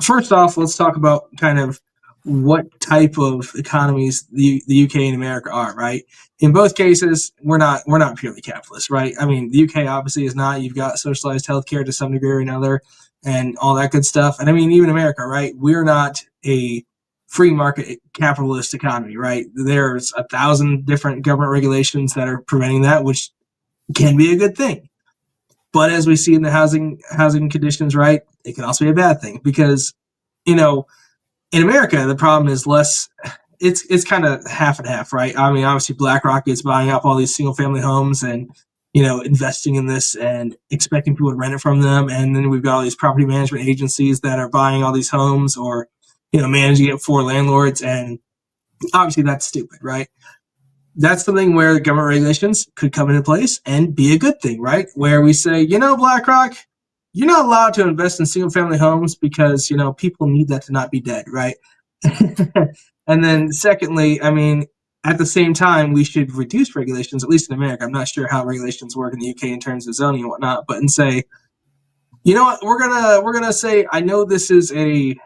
first off, let's talk about kind of what type of economies the UK and America are, right? In both cases, we're not purely capitalist, right? I mean, the UK obviously is not. You've got socialized healthcare to some degree or another, and all that good stuff. And I mean, even America, right? We're not a free market capitalist economy, right? There's 1,000 different government regulations that are preventing that, which can be a good thing. But as we see in the housing conditions, right, it can also be a bad thing because, you know, in America the problem is less. It's kind of half and half, right? I mean, obviously BlackRock is buying up all these single family homes and investing in this and expecting people to rent it from them, and then we've got all these property management agencies that are buying all these homes or managing it for landlords, and obviously that's stupid, right? That's something where the government regulations could come into place and be a good thing, right? Where we say, BlackRock, you're not allowed to invest in single family homes because, people need that to not be dead, right? And then secondly, I mean, at the same time, we should reduce regulations, at least in America. I'm not sure how regulations work in the UK in terms of zoning and whatnot, but and say, you know what, we're gonna say, I know this is a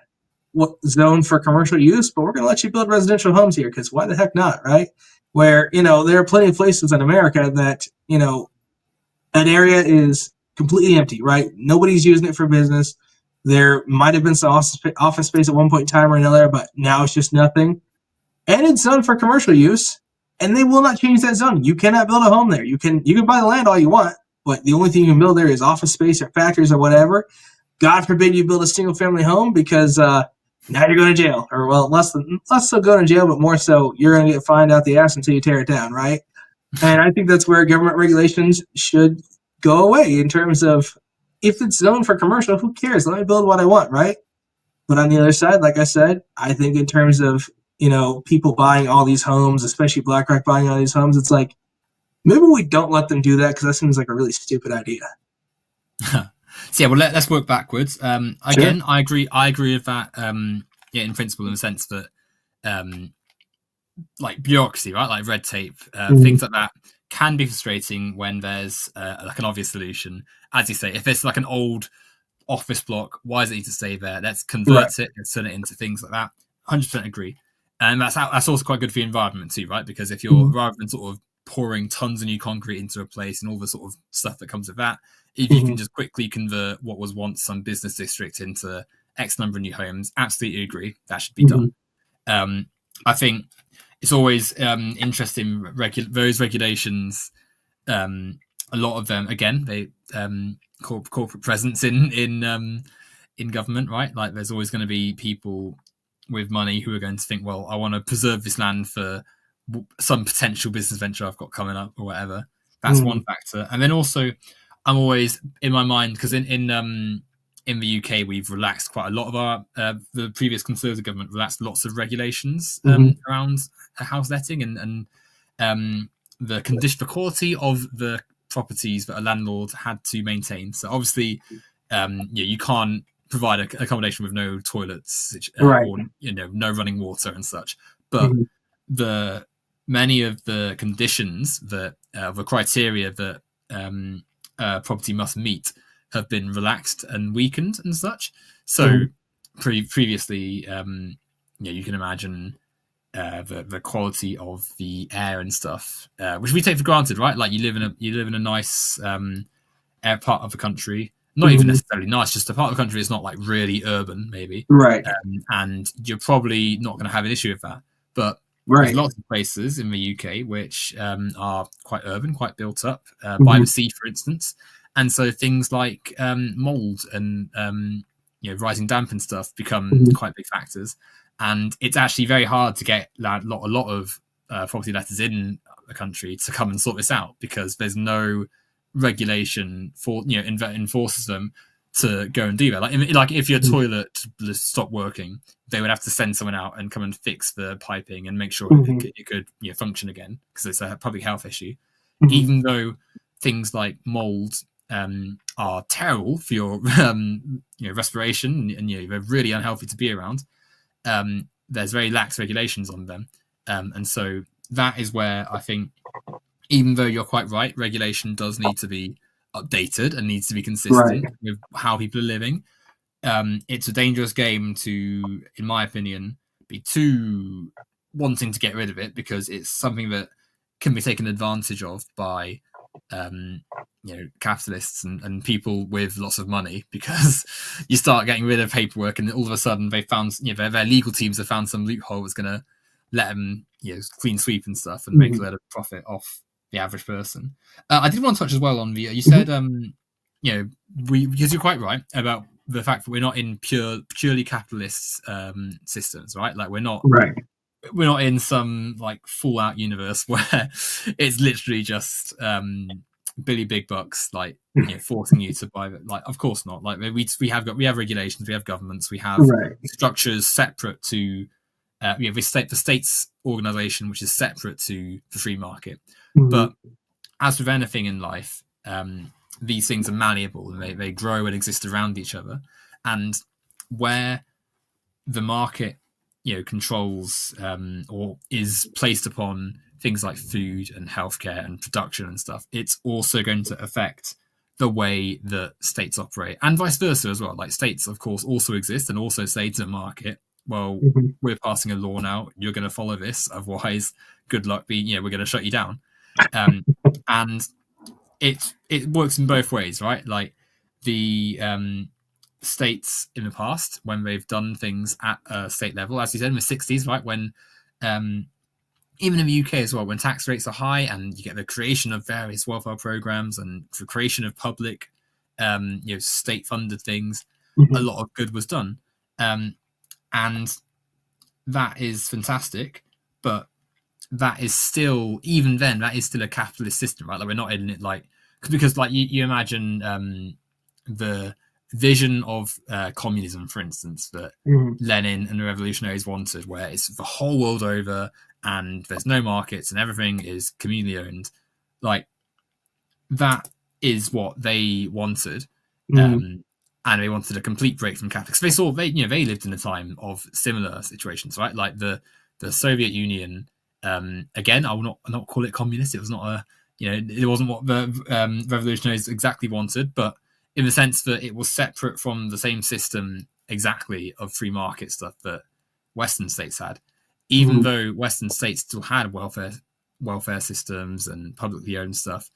zone for commercial use, but we're going to let you build residential homes here because why the heck not, right? Where, there are plenty of places in America that, an area is completely empty, right? Nobody's using it for business. There might have been some office space at one point in time or another, but now it's just nothing. And it's zoned for commercial use, and they will not change that zone. You cannot build a home there. You can buy the land all you want, but the only thing you can build there is office space or factories or whatever. God forbid you build a single family home because now you're going to jail, or less so going to jail, but more so you're going to get fined out the ass until you tear it down, right? And I think that's where government regulations should go away in terms of, if it's zoned for commercial, who cares? Let me build what I want, right? But on the other side, like I said, I think in terms of people buying all these homes, especially BlackRock buying all these homes, it's like, maybe we don't let them do that because that seems like a really stupid idea. So yeah, well, let's work backwards. Again, sure. I agree with that. In principle, in the sense that, like bureaucracy, right, like red tape, things like that can be frustrating when there's like an obvious solution. As you say, if it's like an old office block, why does it need to stay there? Let's convert it and turn it into things like that. 100% agree, and that's also quite good for the environment too, right? Because if you're rather than sort of pouring tons of new concrete into a place and all the sort of stuff that comes with that, if you can just quickly convert what was once some business district into X number of new homes, absolutely agree. That should be done. I think it's always interesting, those regulations, a lot of them, again, they corporate presence in government, right? Like there's always going to be people with money who are going to think, well, I want to preserve this land for some potential business venture I've got coming up or whatever. That's one factor. And then also, I'm always in my mind, because in the UK we've relaxed quite a lot of our the previous Conservative government relaxed lots of regulations around house letting and the quality of the properties that a landlord had to maintain. So obviously, you can't provide accommodation with no toilets, or no running water and such. But many of the conditions that the criteria that property must meet have been relaxed and weakened and such. So previously, you can imagine the quality of the air and stuff, which we take for granted, right? Like you live in a nice air part of the country, not even necessarily nice, just a part of the country is not like really urban, maybe, right? And you're probably not going to have an issue with that. But there's lots of places in the UK which are quite urban, quite built up by the sea, for instance. And so things like mold and rising damp and stuff become quite big factors. And it's actually very hard to get a lot of property letters in the country to come and sort this out, because there's no regulation for enforces them to go and do that. Like if your toilet stopped working, they would have to send someone out and come and fix the piping and make sure it could function again, because it's a public health issue. Even though things like mold are terrible for your respiration and they're really unhealthy to be around, there's very lax regulations on them. And so that is where I think, even though you're quite right, regulation does need to be updated and needs to be consistent with how people are living. It's a dangerous game to, in my opinion, be too wanting to get rid of it, because it's something that can be taken advantage of by capitalists and people with lots of money, because you start getting rid of paperwork and all of a sudden they found, their legal teams have found some loophole that's going to let them clean sweep and stuff and make a lot of profit off the average person. I did want to touch as well on the, you said because you're quite right about the fact that we're not in purely capitalist systems, right? Like we're not in some like Fallout universe where it's literally just Billy Big Bucks like forcing you to buy it. Like, of course not. Like we have regulations, we have governments, we have structures separate to the state's organization, which is separate to the free market. But as with anything in life, these things are malleable and they grow and exist around each other. And where the market controls or is placed upon things like food and healthcare and production and stuff, it's also going to affect the way that states operate, and vice versa as well. Like states, of course, also exist and also say to the market, well, we're passing a law now, you're going to follow this, otherwise good luck, we're going to shut you down. And it works in both ways, right? Like the states in the past, when they've done things at a state level, as you said in the 60s, right, when even in the UK as well, when tax rates are high and you get the creation of various welfare programs and the creation of public state funded things, a lot of good was done, and that is fantastic. But that is still, even then, that is still a capitalist system, right? Like we're not in it like, because like you imagine the vision of communism, for instance, that Lenin and the revolutionaries wanted, where it's the whole world over and there's no markets and everything is communally owned. Like that is what they wanted. And they wanted a complete break from capitalism. They saw they lived in a time of similar situations, right? Like the Soviet Union. Again, I will not call it communist. It was not a it wasn't what the revolutionaries exactly wanted, but in the sense that it was separate from the same system exactly of free market stuff that Western states had. Even though Western states still had welfare systems and publicly owned stuff,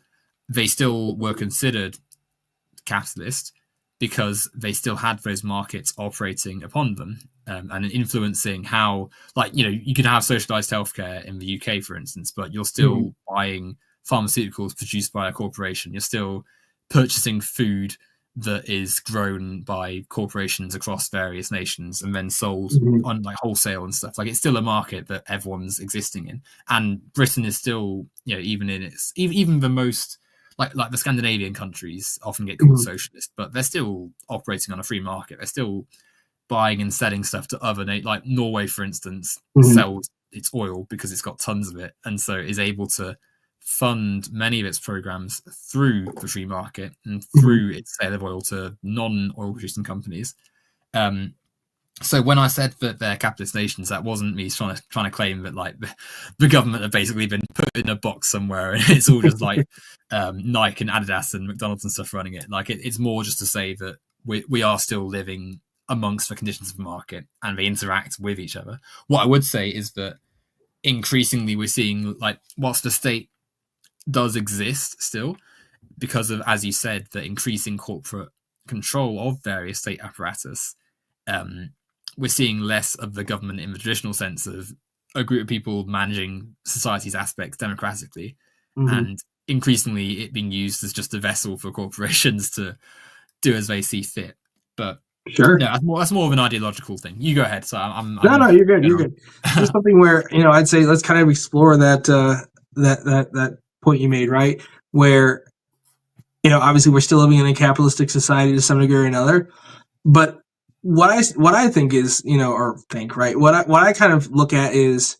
they still were considered capitalist because they still had those markets operating upon them and influencing how, like, you could have socialized healthcare in the UK, for instance, but you're still buying pharmaceuticals produced by a corporation. You're still purchasing food that is grown by corporations across various nations and then sold on like wholesale and stuff. Like it's still a market that everyone's existing in. And Britain is still, even in its, even the most, like the Scandinavian countries often get called socialist, but they're still operating on a free market. They're still buying and selling stuff to other like Norway, for instance, sells its oil because it's got tons of it, and so is able to fund many of its programs through the free market and through its sale of oil to non-oil producing companies. So when I said that they're capitalist nations, that wasn't me trying to claim that like the government have basically been put in a box somewhere and it's all just like Nike and Adidas and McDonald's and stuff running it. Like it's more just to say that we are still living amongst the conditions of the market and they interact with each other. What I would say is that increasingly we're seeing, like, whilst the state does exist still, because of, as you said, the increasing corporate control of various state apparatus, we're seeing less of the government in the traditional sense of a group of people managing society's aspects democratically, and increasingly it being used as just a vessel for corporations to do as they see fit. But sure, yeah, that's more of an ideological thing. You go ahead. So no, you're good. You're good. Just something where I'd say let's kind of explore that that point you made, right? Where obviously we're still living in a capitalistic society to some degree or another, but what I think is right. What I kind of look at is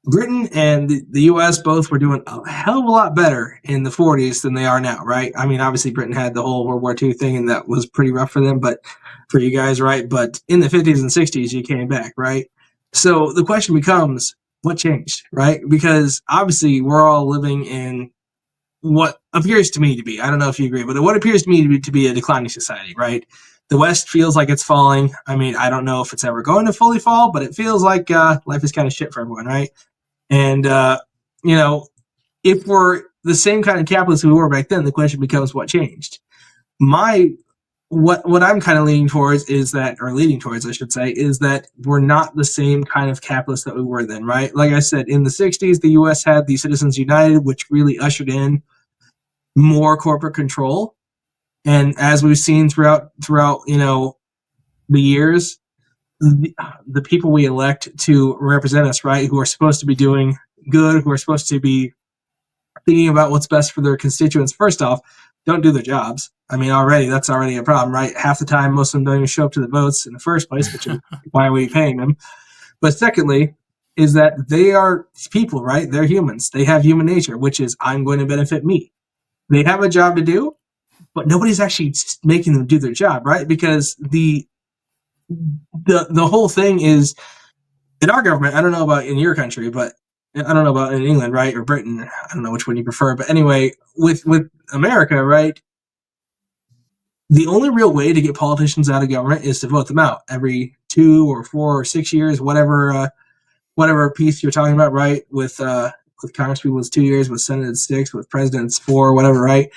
Britain and the U.S. both were doing a hell of a lot better in the 40s than they are now, right? I mean, obviously Britain had the whole World War II thing, and that was pretty rough for them, but for you guys, right? But in the 50s and 60s, you came back, right? So the question becomes, what changed, right? Because obviously we're all living in what appears to me to be, I don't know if you agree, but what appears to me to be a declining society, right? The West feels like it's falling. I mean, I don't know if it's ever going to fully fall, but it feels like life is kind of shit for everyone, right? And, if we're the same kind of capitalists we were back then, the question becomes what changed. What I'm kind of leaning towards is that, or leading towards, I should say, is that we're not the same kind of capitalists that we were then, right? Like I said, in the 60s, the U.S. had the Citizens United, which really ushered in more corporate control. And as we've seen throughout the years, the people we elect to represent us, right, who are supposed to be doing good, who are supposed to be thinking about what's best for their constituents, first off, don't do their jobs. I mean, that's already a problem, right? Half the time, most of them don't even show up to the votes in the first place, which is why are we paying them? But secondly, is that they are people, right? They're humans. They have human nature, which is I'm going to benefit me. They have a job to do, but nobody's actually making them do their job, right? Because the whole thing is in our government. I don't know about in your country, but I don't know about in England, right, or Britain. I don't know which one you prefer, but anyway, with America, right, the only real way to get politicians out of government is to vote them out every 2 or 4 or 6 years, whatever piece you're talking about, right? With Congress people it's 2 years, with Senate it's 6, with presidents 4, whatever, right?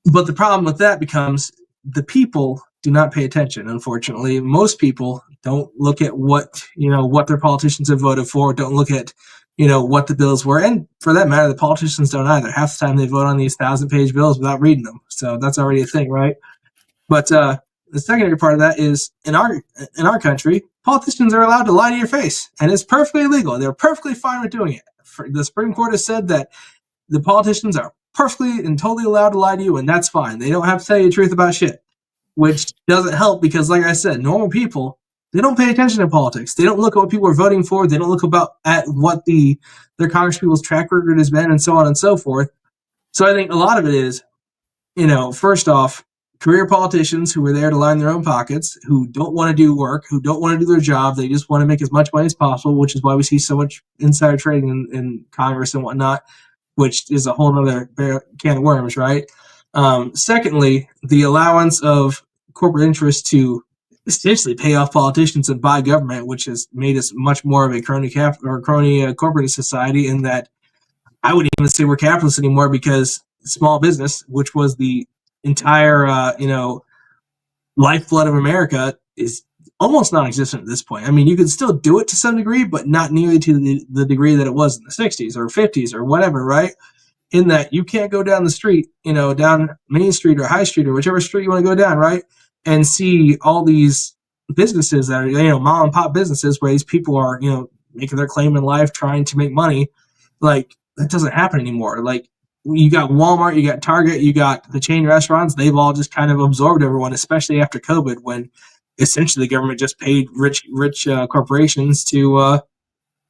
But the problem with that becomes the people do not pay attention. Unfortunately, most people don't look at what their politicians have voted for. Don't look at what the bills were, and for that matter, the politicians don't either. Half the time they vote on these 1,000-page bills without reading them. So that's already a thing, right? But the secondary part of that is in our country, politicians are allowed to lie to your face, and it's perfectly legal. They're perfectly fine with doing it. The Supreme Court has said that the politicians are perfectly and totally allowed to lie to you, and that's fine. They don't have to tell you the truth about shit, which doesn't help because, like I said, normal people, they don't pay attention to politics. They don't look at what people are voting for. They don't look at what their congresspeople's track record has been, and so on and so forth. So I think a lot of it is, first off, career politicians who are there to line their own pockets, who don't want to do work, who don't want to do their job. They just want to make as much money as possible, which is why we see so much insider trading in Congress and whatnot, which is a whole other can of worms, right? Secondly, the allowance of corporate interests to essentially pay off politicians and buy government, which has made us much more of a crony corporate society, in that I wouldn't even say we're capitalists anymore, because small business, which was the entire lifeblood of America, is almost non-existent at this point. I mean, you can still do it to some degree, but not nearly to the degree that it was in the 60s or 50s or whatever, right? In that you can't go down the street, down Main Street or High Street or whichever street you want to go down, right, and see all these businesses that are, mom and pop businesses where these people are, making their claim in life, trying to make money. Like, that doesn't happen anymore. Like, you got Walmart, you got Target, you got the chain restaurants. They've all just kind of absorbed everyone, especially after COVID, when essentially the government just paid rich corporations to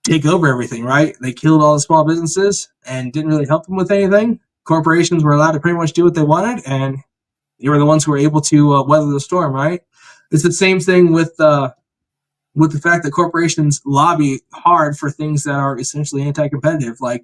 take over everything, right? They killed all the small businesses and didn't really help them with anything. Corporations were allowed to pretty much do what they wanted, and they were the ones who were able to weather the storm, right? It's the same thing with the fact that corporations lobby hard for things that are essentially anti-competitive, like,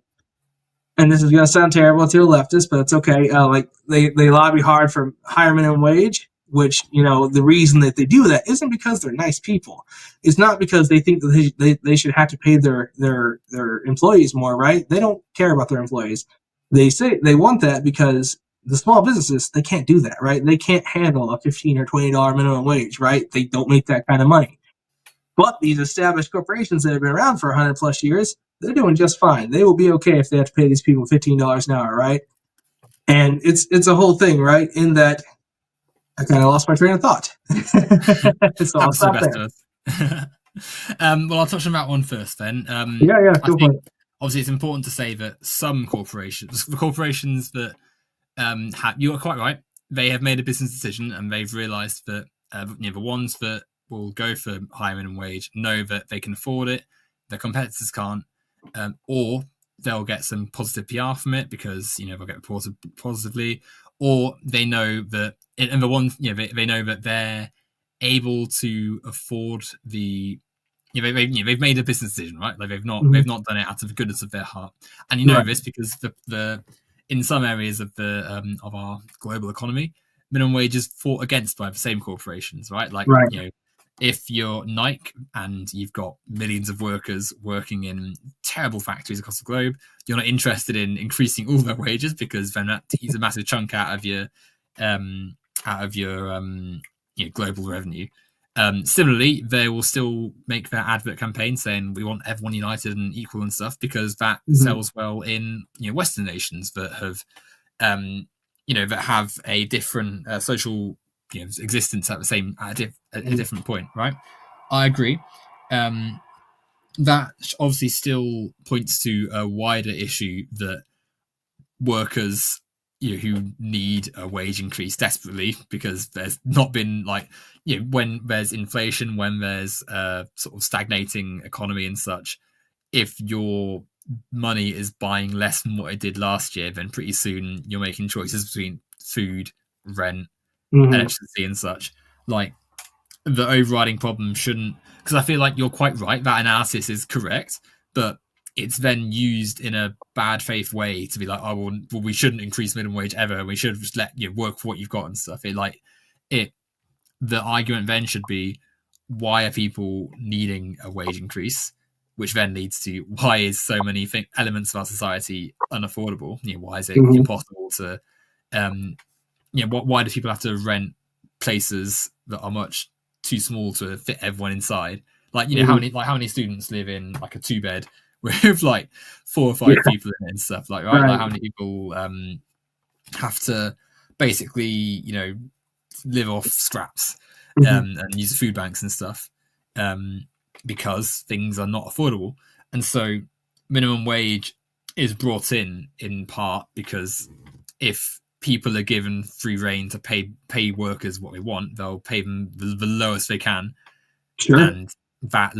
and this is going to sound terrible to a leftist, but it's okay. Like, they lobby hard for higher minimum wage, which, the reason that they do that isn't because they're nice people. It's not because they think that they should have to pay their employees more, right? They don't care about their employees. They say they want that because the small businesses, they can't do that, right? They can't handle a $15 or $20 minimum wage, right? They don't make that kind of money. But these established corporations that have been around for 100 plus years, they're doing just fine. They will be okay if they have to pay these people $15 an hour, right? And it's a whole thing, right? In that, I kind of lost my train of thought. So I'll stop there. Well, I'll touch on that one first then. Yeah, go for it. Obviously, it's important to say that some corporations, the corporations that you are quite right, they have made a business decision and they've realised that the ones that will go for higher minimum wage know that they can afford it, their competitors can't, or they'll get some positive PR from it because they'll get reported positively, or they know that, and the ones they know that they're able to afford the they've made a business decision, right? Like they've not done it out of the goodness of their heart. And you know this because the in some areas of of our global economy, minimum wage is fought against by the same corporations, right? Like if you're Nike and you've got millions of workers working in terrible factories across the globe, you're not interested in increasing all their wages because then that eats a massive chunk out of your global revenue. Similarly, they will still make their advert campaign saying we want everyone united and equal and stuff because that sells well in Western nations that have that have a different social existence at a different point, right? I agree. That obviously still points to a wider issue that workers who need a wage increase desperately because there's not been when there's inflation, when there's a sort of stagnating economy and such, if your money is buying less than what it did last year, then pretty soon you're making choices between food, rent, electricity and such. Like the overriding problem shouldn't, because I feel like you're quite right, that analysis is correct, but it's then used in a bad faith way to be like, oh well, we shouldn't increase minimum wage ever. We should just let work for what you've got and stuff. The argument then should be, why are people needing a wage increase? Which then leads to why is so many elements of our society unaffordable? Why is it impossible to? Why do people have to rent places that are much too small to fit everyone inside? Like how many students live in like a 2-bed with like 4 or 5 people in it and stuff, like like how many people have to basically live off scraps and use food banks and stuff because things are not affordable. And so minimum wage is brought in part because if people are given free rein to pay workers what they want, they'll pay them the lowest they can. And that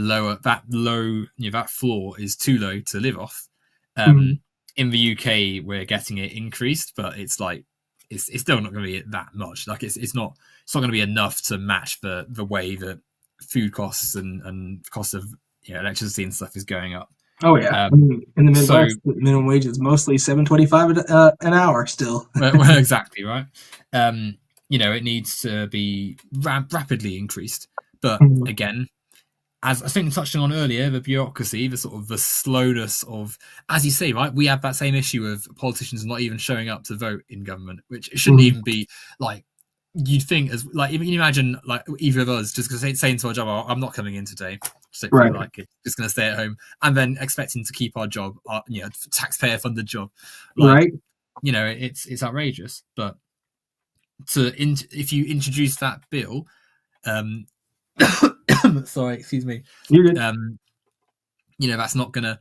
floor is too low to live off. In the UK, we're getting it increased, but it's like it's still not going to be that much. Like it's not going to be enough to match the way that food costs and cost of electricity and stuff is going up. Oh yeah, in the Midwest, the minimum wage is mostly $7.25 an hour still. Well, exactly right. It needs to be rapidly increased, but again, as I think touching on earlier, the bureaucracy, the sort of the slowness of, as you say, right, we have that same issue of politicians not even showing up to vote in government, which shouldn't even be like. You'd think as like even imagine like either of us just saying to our job, I'm not coming in today, just going to stay at home, and then expecting to keep our job, taxpayer funded job, it's outrageous. But if you introduce that bill, sorry, excuse me, you're good. That's not gonna,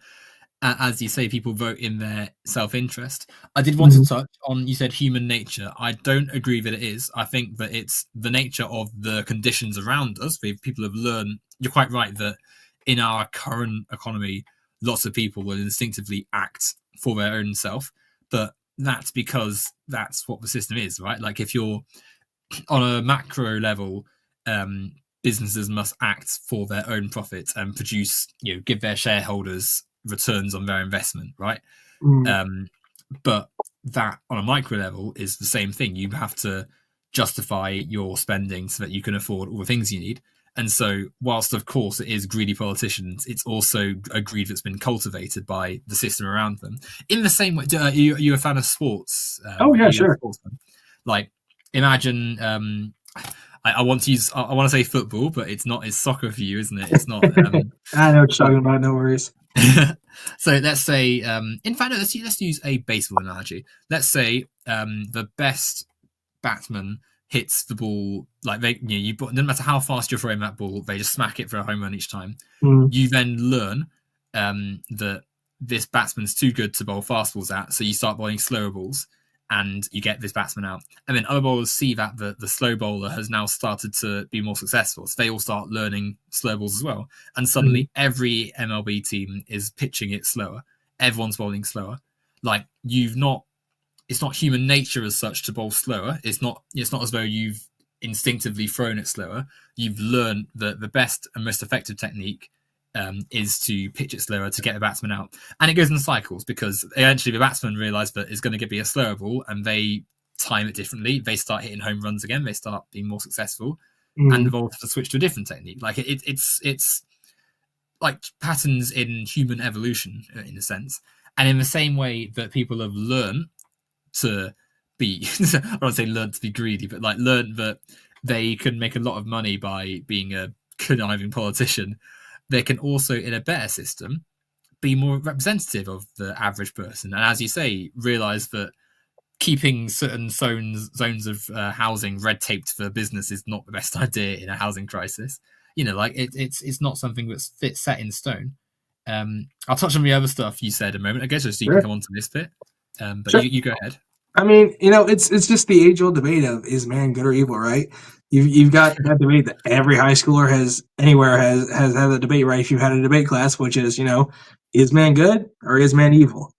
as you say, people vote in their self-interest. I did want to touch on, you said human nature. I don't agree that it is. I think that it's the nature of the conditions around us. People have learned, you're quite right, that in our current economy, lots of people will instinctively act for their own self. But that's because that's what the system is, right? Like if you're on a macro level, businesses must act for their own profit and produce, give their shareholders returns on their investment, right? But that on a micro level is the same thing. You have to justify your spending so that you can afford all the things you need. And so whilst of course it is greedy politicians, it's also a greed that's been cultivated by the system around them. In the same way, are you a fan of sports? Oh yeah, sure. Like imagine I want to say football, but it's soccer for you, isn't it? It's not. I know what you're talking about. No worries. So let's say, in fact, let's use a baseball analogy. Let's say the best batsman hits the ball like no matter how fast you're throwing that ball, they just smack it for a home run each time. You then learn that this batsman's too good to bowl fast balls at, so you start bowling slower balls. And you get this batsman out. And then other bowlers see that the slow bowler has now started to be more successful. So they all start learning slow balls as well. And suddenly every MLB team is pitching it slower. Everyone's bowling slower. Like it's not human nature as such to bowl slower. It's not as though you've instinctively thrown it slower. You've learned that the best and most effective technique is to pitch it slower to get the batsman out. And it goes in cycles because eventually the batsman realise that it's going to be a slower ball and they time it differently. They start hitting home runs again. They start being more successful. And the bowlers have to switch to a different technique. Like it's like patterns in human evolution in a sense. And in the same way that people have learned to be, I don't say learned to be greedy, but like learned that they can make a lot of money by being a conniving politician, they can also, in a better system, be more representative of the average person. And as you say, realize that keeping certain zones of housing red taped for business is not the best idea in a housing crisis. Like it's not something that's set in stone. I'll touch on the other stuff you said a moment ago, so you can come on to this bit. But sure. you go ahead. I mean, it's just the age-old debate of is man good or evil, right? You've got that debate that every high schooler has had a debate, right? If you've had a debate class, which is, is man good or is man evil?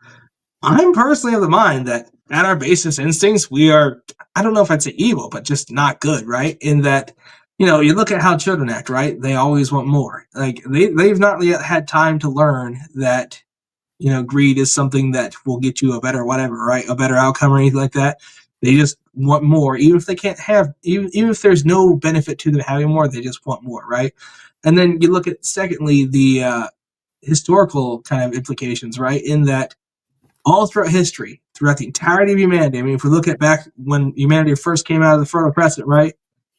I'm personally of the mind that at our basis instincts, we are, I don't know if I'd say evil, but just not good, right? In that, you look at how children act, right? They always want more. Like they've not yet had time to learn that, greed is something that will get you a better whatever, right? A better outcome or anything like that. They just want more, even if they can't have, even if there's no benefit to them having more, they just want more, right? And then you look at, secondly, the historical kind of implications, right? In that all throughout history, throughout the entirety of humanity, I mean, if we look at back when humanity first came out of the Fertile Crescent, right?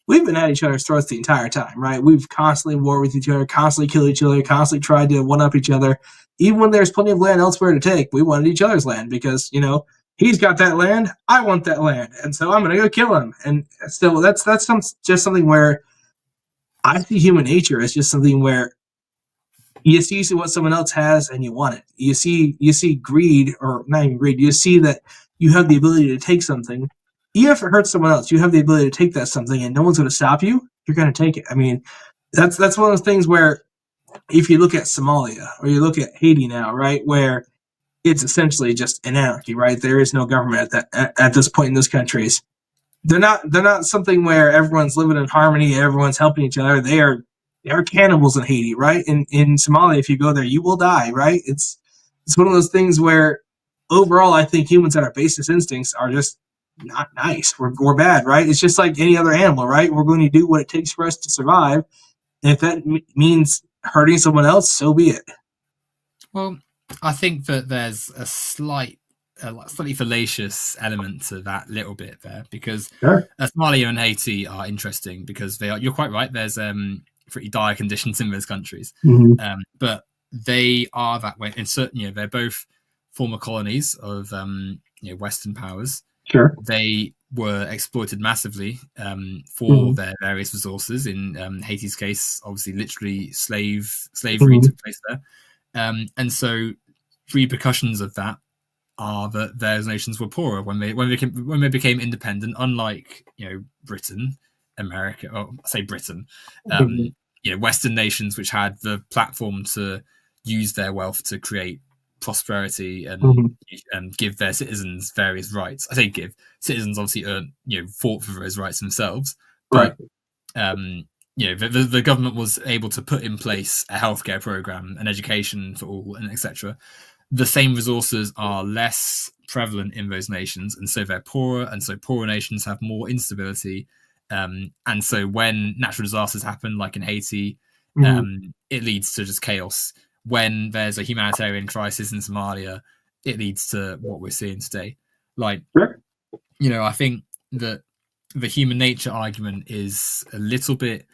We've been at each other's throats the entire time, right? We've constantly warred with each other, constantly killed each other, constantly tried to one-up each other. Even when there's plenty of land elsewhere to take, we wanted each other's land because, he's got that land, I want that land, and so I'm going to go kill him. And still, that's just something where I see human nature as just something where you see what someone else has and you want it. You see greed, or not even greed. You see that you have the ability to take something. Even if it hurts someone else, you have the ability to take that something and no one's going to stop you. You're going to take it. I mean, that's one of those things where if you look at Somalia or you look at Haiti now, right, where it's essentially just an anarchy, right? There is no government at this point in those countries. They're not something where everyone's living in harmony, everyone's helping each other. They are cannibals in Haiti, right? In Somalia, if you go there, you will die, right? It's one of those things where overall, I think humans at our basis instincts are just not nice. We're bad, right? It's just like any other animal, right? We're going to do what it takes for us to survive. And if that means hurting someone else, so be it. Well, I think that there's a slightly fallacious element to that little bit there because Somalia and Haiti are interesting because you're quite right. There's pretty dire conditions in those countries, but they are that way. And certainly, they're both former colonies of Western powers. Sure, they were exploited massively for their various resources. In Haiti's case, obviously, literally slavery took place there, and so repercussions of that are that those nations were poorer when they became independent. Unlike Britain, America, or I say Britain, Western nations which had the platform to use their wealth to create prosperity and give their citizens various rights. I say give. Citizens obviously fought for those rights themselves, but the government was able to put in place a healthcare program, an education for all, and etc. The same resources are less prevalent in those nations, and so they're poorer, and so poorer nations have more instability. And so when natural disasters happen, like in Haiti, it leads to just chaos. When there's a humanitarian crisis in Somalia, it leads to what we're seeing today. Like, I think that the human nature argument is a little bit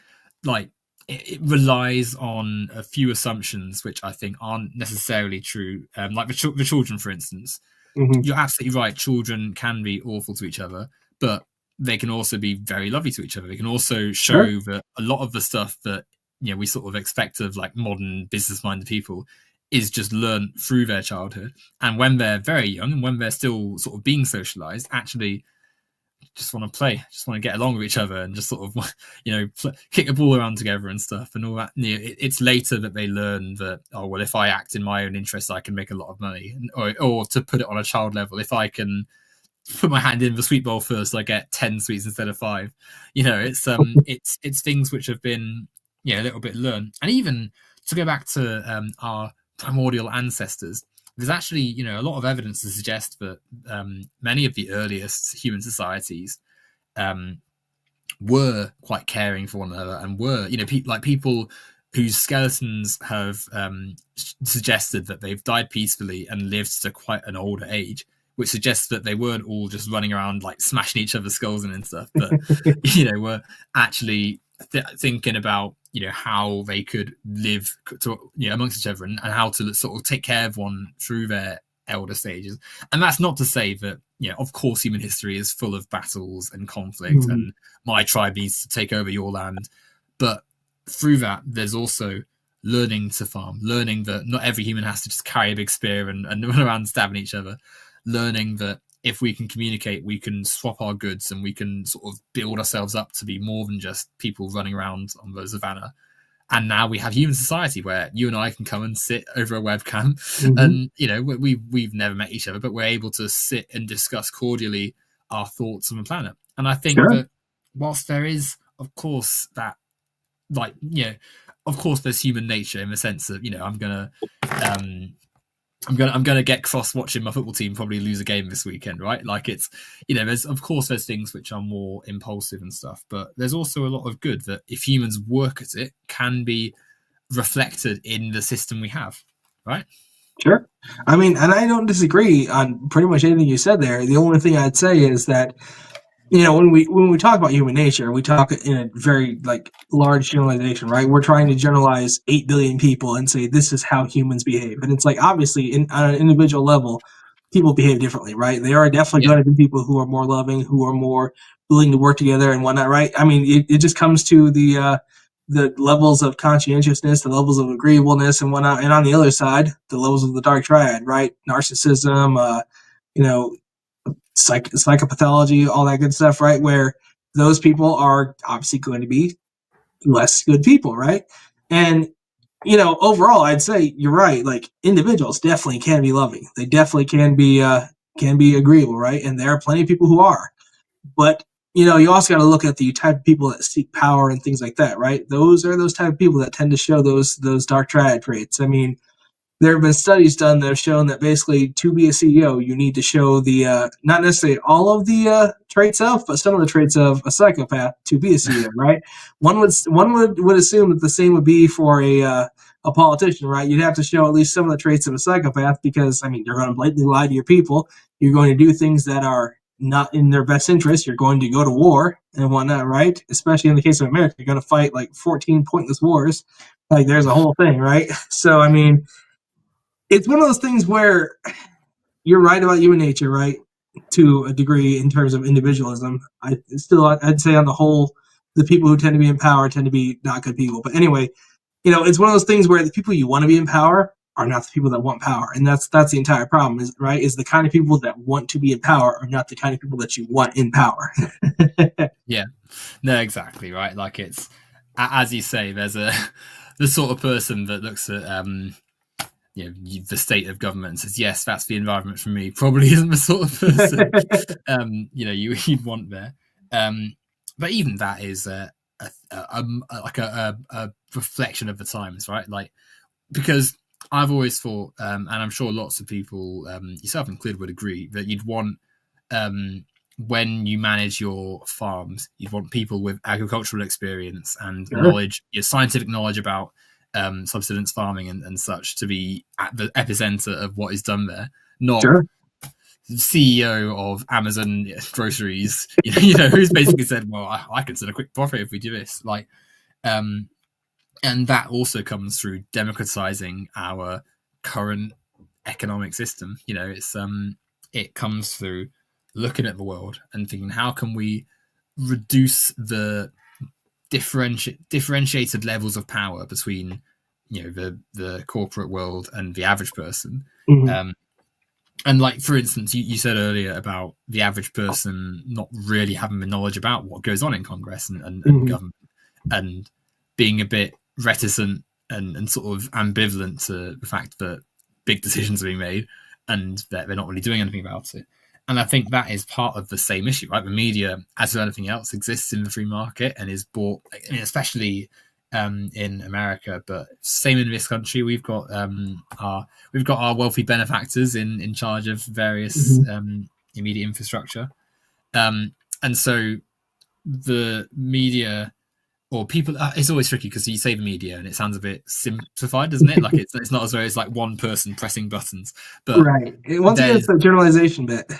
like it relies on a few assumptions which I think aren't necessarily true. Like the children, for instance. You're absolutely right. Children can be awful to each other, but they can also be very lovely to each other. They can also show that a lot of the stuff that we sort of expect of like modern business-minded people is just learned through their childhood. And when they're very young and when they're still sort of being socialized, actually just want to play, just want to get along with each other and just sort of, kick a ball around together and stuff and all that. It's later that they learn that, oh, well, if I act in my own interest, I can make a lot of money. Or to put it on a child level, if I can put my hand in the sweet bowl first, I get 10 sweets instead of 5. It's things which have been, a little bit learned. And even to go back to our primordial ancestors, there's actually, a lot of evidence to suggest that many of the earliest human societies were quite caring for one another, and were, people whose skeletons have suggested that they've died peacefully and lived to quite an older age, which suggests that they weren't all just running around like smashing each other's skulls and stuff, but were actually thinking about how they could live amongst each other, and how to sort of take care of one through their elder stages. And that's not to say that of course human history is full of battles and conflict, and my tribe needs to take over your land, but through that there's also learning to farm, learning that not every human has to just carry a big spear and run around stabbing each other, learning that if we can communicate, we can swap our goods, and we can sort of build ourselves up to be more than just people running around on the savannah. And now we have human society where you and I can come and sit over a webcam, and we've never met each other, but we're able to sit and discuss cordially our thoughts on the planet. And I think that whilst there is, of course, that of course there's human nature in the sense that I'm gonna get cross watching my football team probably lose a game this weekend, right? Like, it's there's things which are more impulsive and stuff, but there's also a lot of good that if humans work at it can be reflected in the system we have, right? Sure. I mean, and I don't disagree on pretty much anything you said there. The only thing I'd say is that when we talk about human nature, we talk in a very large generalization, right? We're trying to generalize 8 billion people and say this is how humans behave, and it's like, obviously, on an individual level, people behave differently, right? There are definitely going to be people who are more loving, who are more willing to work together and whatnot, right? I mean, it just comes to the levels of conscientiousness, the levels of agreeableness and whatnot, and on the other side, the levels of the dark triad, right? Narcissism, psychopathology, all that good stuff, right? Where those people are obviously going to be less good people, right? And overall, I'd say you're right. Like, individuals definitely can be loving. They definitely can be agreeable, right? And there are plenty of people who are. But you also got to look at the type of people that seek power and things like that, right? Those are those type of people that tend to show those dark triad traits. I mean, there have been studies done that have shown that basically to be a CEO, you need to show the not necessarily all of the traits of, but some of the traits of a psychopath to be a CEO, right? One would assume that the same would be for a politician, right? You'd have to show at least some of the traits of a psychopath, because you're going to blatantly lie to your people. You're going to do things that are not in their best interest. You're going to go to war and whatnot, right? Especially in the case of America, you're going to fight 14 pointless wars. There's a whole thing, right? So I mean, it's one of those things where you're right about human nature, right, to a degree in terms of individualism. I'd say on the whole, the people who tend to be in power tend to be not good people. But anyway, it's one of those things where the people you want to be in power are not the people that want power, and that's the entire problem. Is the kind of people that want to be in power are not the kind of people that you want in power. Yeah, no, exactly right. Like, it's, as you say, there's the sort of person that looks at the state of government and says, yes, that's the environment for me, probably isn't the sort of person you'd want there. But even that is a reflection of the times, right? Like, because I've always thought, and I'm sure lots of people, yourself included, would agree, that you'd want, when you manage your farms, you'd want people with agricultural experience and knowledge, scientific knowledge about subsistence farming and such, to be at the epicenter of what is done there, not CEO of Amazon groceries, who's basically said, well, I consider a quick profit if we do this. And that also comes through democratizing our current economic system. It comes through looking at the world and thinking, how can we reduce the differentiated levels of power between the corporate world and the average person. And for instance, you said earlier about the average person not really having the knowledge about what goes on in Congress and government, and being a bit reticent and sort of ambivalent to the fact that big decisions are being made and that they're not really doing anything about it. And I think that is part of the same issue, right? The media, as with anything else, exists in the free market and is bought, especially in America, but same in this country. We've got our wealthy benefactors in charge of various immediate infrastructure, and so the media or people. It's always tricky because you say the media and it sounds a bit simplified, doesn't it? Like it's not as though it's like one person pressing buttons, but right. Once again, it's the generalization bit.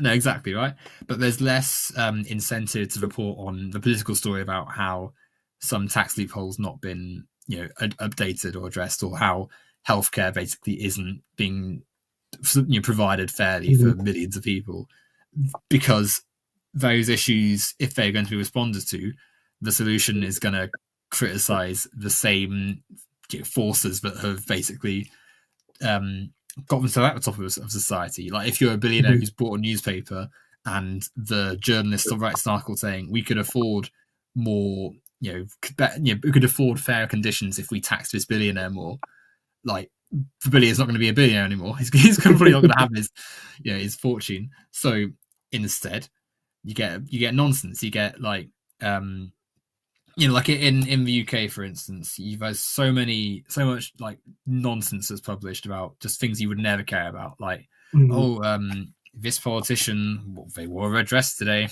No, exactly right. But there's less incentive to report on the political story about how some tax loopholes not been updated or addressed, or how healthcare basically isn't being provided fairly for millions of people, because those issues, if they're going to be responded to, the solution is going to criticize the same forces that have basically got themselves at the top of society. Like if you're a billionaire who's bought a newspaper and the journalist writes an article saying we could afford more, we could afford fairer conditions if we taxed this billionaire more. Like the billionaire's not going to be a billionaire anymore. He's probably not going to have his fortune. So instead, you get nonsense. You get like like in the UK, for instance, you've had so much like nonsense that's published about just things you would never care about. Like, this politician, they wore a red dress today.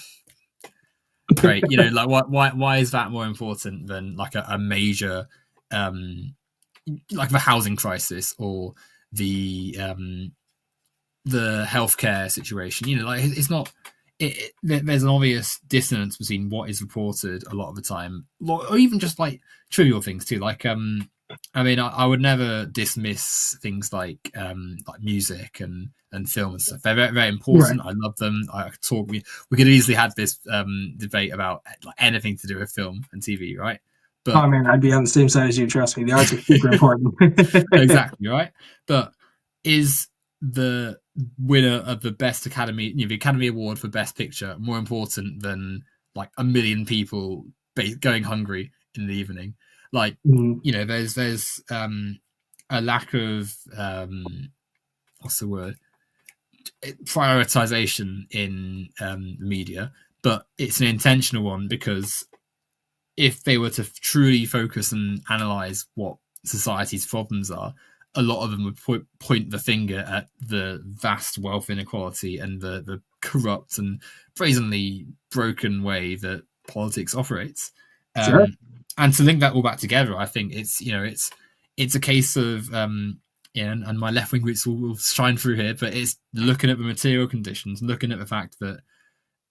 Great, like why is that more important than like a major, like the housing crisis or the healthcare situation? Like it's not. There's an obvious dissonance between what is reported a lot of the time, or even just like trivial things too. Like, I would never dismiss things like music and film and stuff. They're very, very important. Right. I love them. I could talk. We could easily have this debate about like anything to do with film and TV, right? But I'd be on the same side as you. Trust me, the arts are super important. Exactly right. But is the winner of the best Academy, the Academy Award for Best Picture, more important than like a million people going hungry in the evening? Like, there's a lack of what's the word? Prioritization in the media, but it's an intentional one, because if they were to truly focus and analyze what society's problems are, a lot of them would point the finger at the vast wealth inequality and the corrupt and brazenly broken way that politics operates. Sure. And to link that all back together, I think it's a case of and my left wing roots will shine through here, but it's looking at the material conditions, looking at the fact that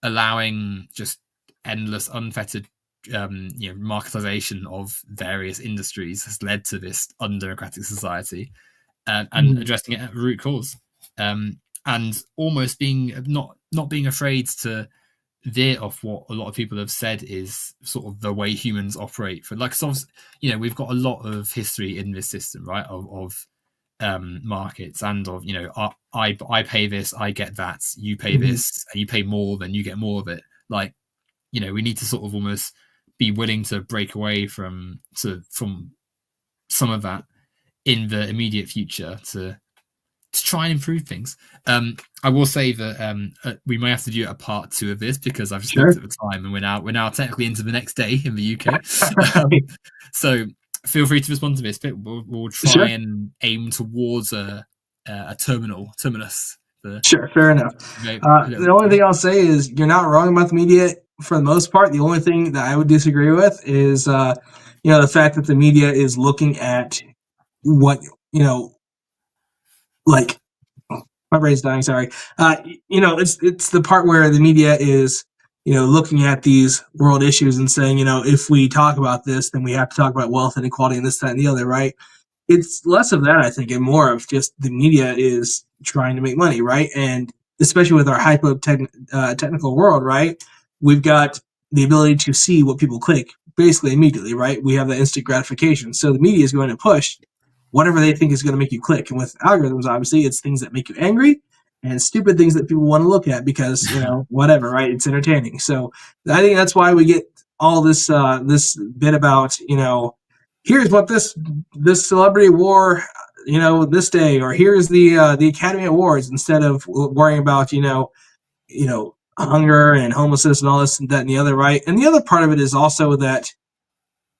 allowing just endless unfettered marketization of various industries has led to this undemocratic society, and addressing it at the root cause, and almost being not being afraid to veer off what a lot of people have said is sort of the way humans operate. For like, so we've got a lot of history in this system, right, of markets, and of I pay this, I get that, you pay this, and you pay more, then you get more of it. Like, we need to sort of almost be willing to break away from some of that in the immediate future to try and improve things. I will say that we may have to do a part 2 of this, because I've just looked at the time and we're now technically into the next day in the UK. So feel free to respond to this, but we'll try and aim towards a terminus. Sure, fair enough. The only thing I'll say is you're not wrong about the media for the most part. The only thing that I would disagree with is the fact that the media is looking at what like my brain's dying. Sorry. It's the part where the media is looking at these world issues and saying, if we talk about this, then we have to talk about wealth inequality and this, that, and the other, right? It's less of that, I think, and more of just the media is trying to make money, right? And especially with our technical world, right? We've got the ability to see what people click basically immediately, right? We have that instant gratification. So the media is going to push whatever they think is going to make you click. And with algorithms, obviously, it's things that make you angry and stupid things that people want to look at because, whatever, right? It's entertaining. So I think that's why we get all this bit about, here's what this celebrity wore, this day, or here's the Academy Awards, instead of worrying about, hunger and homelessness and all this and that and the other, right? And the other part of it is also that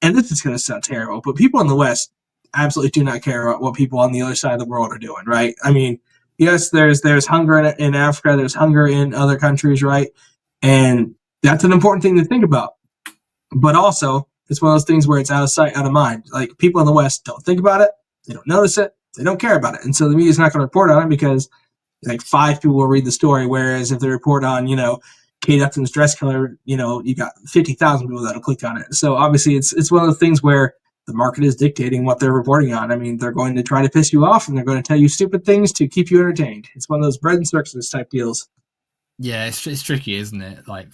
and this is going to sound terrible, but people in the West absolutely do not care about what people on the other side of the world are doing, right? I mean, yes, there's hunger in Africa, there's hunger in other countries, right? And that's an important thing to think about. But also, it's one of those things where it's out of sight, out of mind. Like, people in the West don't think about it, they don't notice it, they don't care about it. And so the media's not going to report on it because like 5 people will read the story. Whereas if they report on, Kate Upton's dress color, you got 50,000 people that'll click on it. So obviously it's one of the things where the market is dictating what they're reporting on. I mean, they're going to try to piss you off and they're going to tell you stupid things to keep you entertained. It's one of those bread and circuses type deals. Yeah, it's tricky, isn't it? Like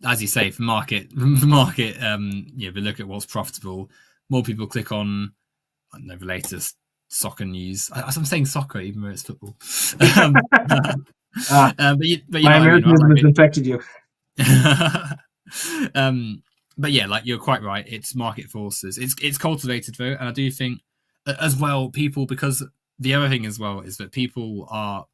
as you say, for market, we look at what's profitable. More people click on, I don't know, the latest soccer news. I'm saying soccer, even though it's football. My Americanism has infected you. But yeah, like you're quite right. It's market forces. It's cultivated though, and I do think as well people, because the other thing as well is that people are,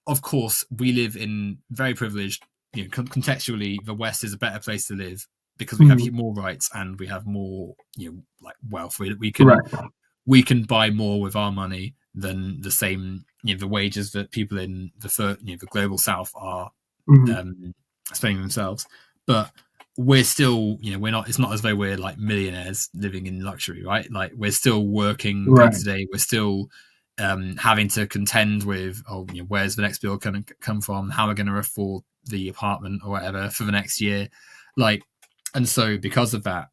of course, we live in very privileged. Contextually, the West is a better place to live because we have more rights and we have more, like wealth. We can buy more with our money than the same, the wages that people in the global South are spending themselves. But we're still, we're not. It's not as though we're like millionaires living in luxury, right? Like we're still working day to day. We're still having to contend with, where's the next bill going to come from? How are we going to afford the apartment or whatever for the next year? Like, and so because of that,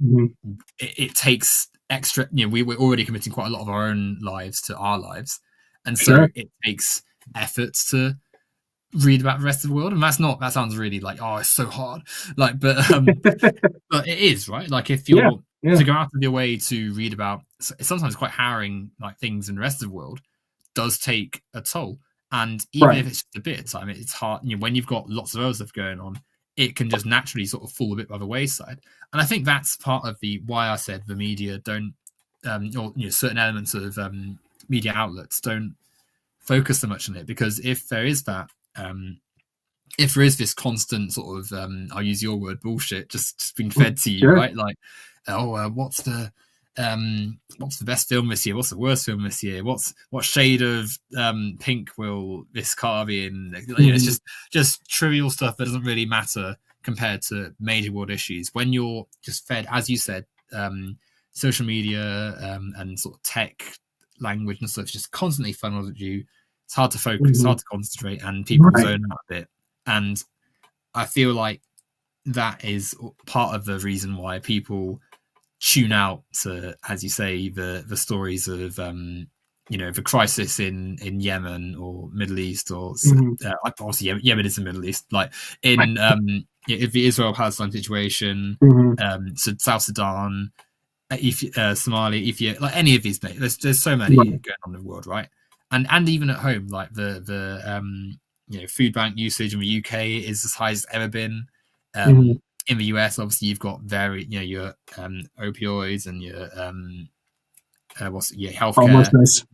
it takes extra. We're already committing quite a lot of our own lives to our lives, and so it takes efforts to read about the rest of the world. And that sounds really like, oh, it's so hard. Like, but but it is, right? Like if you're to go out of your way to read about, it's sometimes quite harrowing, like things in the rest of the world, does take a toll. And even if it's just a bit of time, it's hard. When you've got lots of other stuff going on, it can just naturally sort of fall a bit by the wayside. And I think that's part of why I said the media don't, or certain elements of media outlets don't focus so much on it, because if there is that, if there is this constant sort of, I'll use your word, bullshit, just being fed to you, right? Like, what's the best film this year? What's the worst film this year? What shade of pink will this car be in? It's just trivial stuff that doesn't really matter compared to major world issues. When you're just fed, as you said, social media and sort of tech language and stuff just constantly funneled at you, it's hard to focus, it's hard to concentrate, and people zone out a bit. And I feel like that is part of the reason why people tune out to, as you say, the stories of the crisis in Yemen or Middle East, or obviously Yemen is the Middle East, like in if the Israel-Palestine situation, so South Sudan, Somalia, Ethiopia, like any of these, there's so many going on in the world, right? And even at home, like the food bank usage in the UK is as high as it's ever been. In the US, obviously, you've got your opioids and your healthcare. Nice.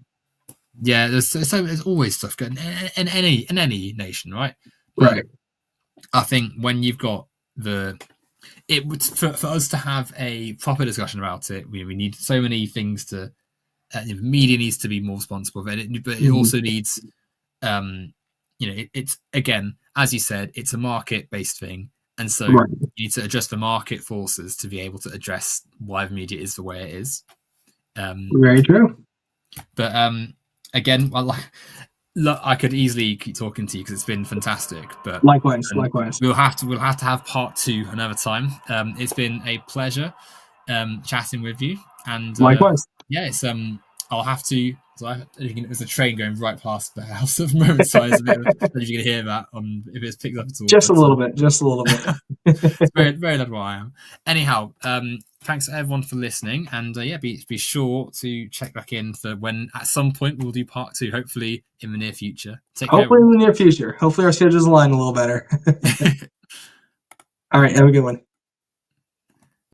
Yeah, there's always stuff going in any nation, right? Right. I think when you've got for us to have a proper discussion about it, we need so many things to. Media needs to be more responsible, but it also needs, it's again, as you said, it's a market-based thing, and so you need to adjust the market forces to be able to address why the media is the way it is. Very true. But again, I could easily keep talking to you because it's been fantastic. But likewise, we'll have to have part 2 another time. It's been a pleasure chatting with you, and likewise. Yeah, it's I'll have to. So there's a train going right past the house at the moment, so I don't know if you can hear that if it's picked up at all. Just a little bit. It's very, very loud where I am. Anyhow, thanks everyone for listening, and be sure to check back in for when at some point we'll do part 2. Hopefully in the near future. Hopefully in the near future. Hopefully our schedules align a little better. All right, have a good one.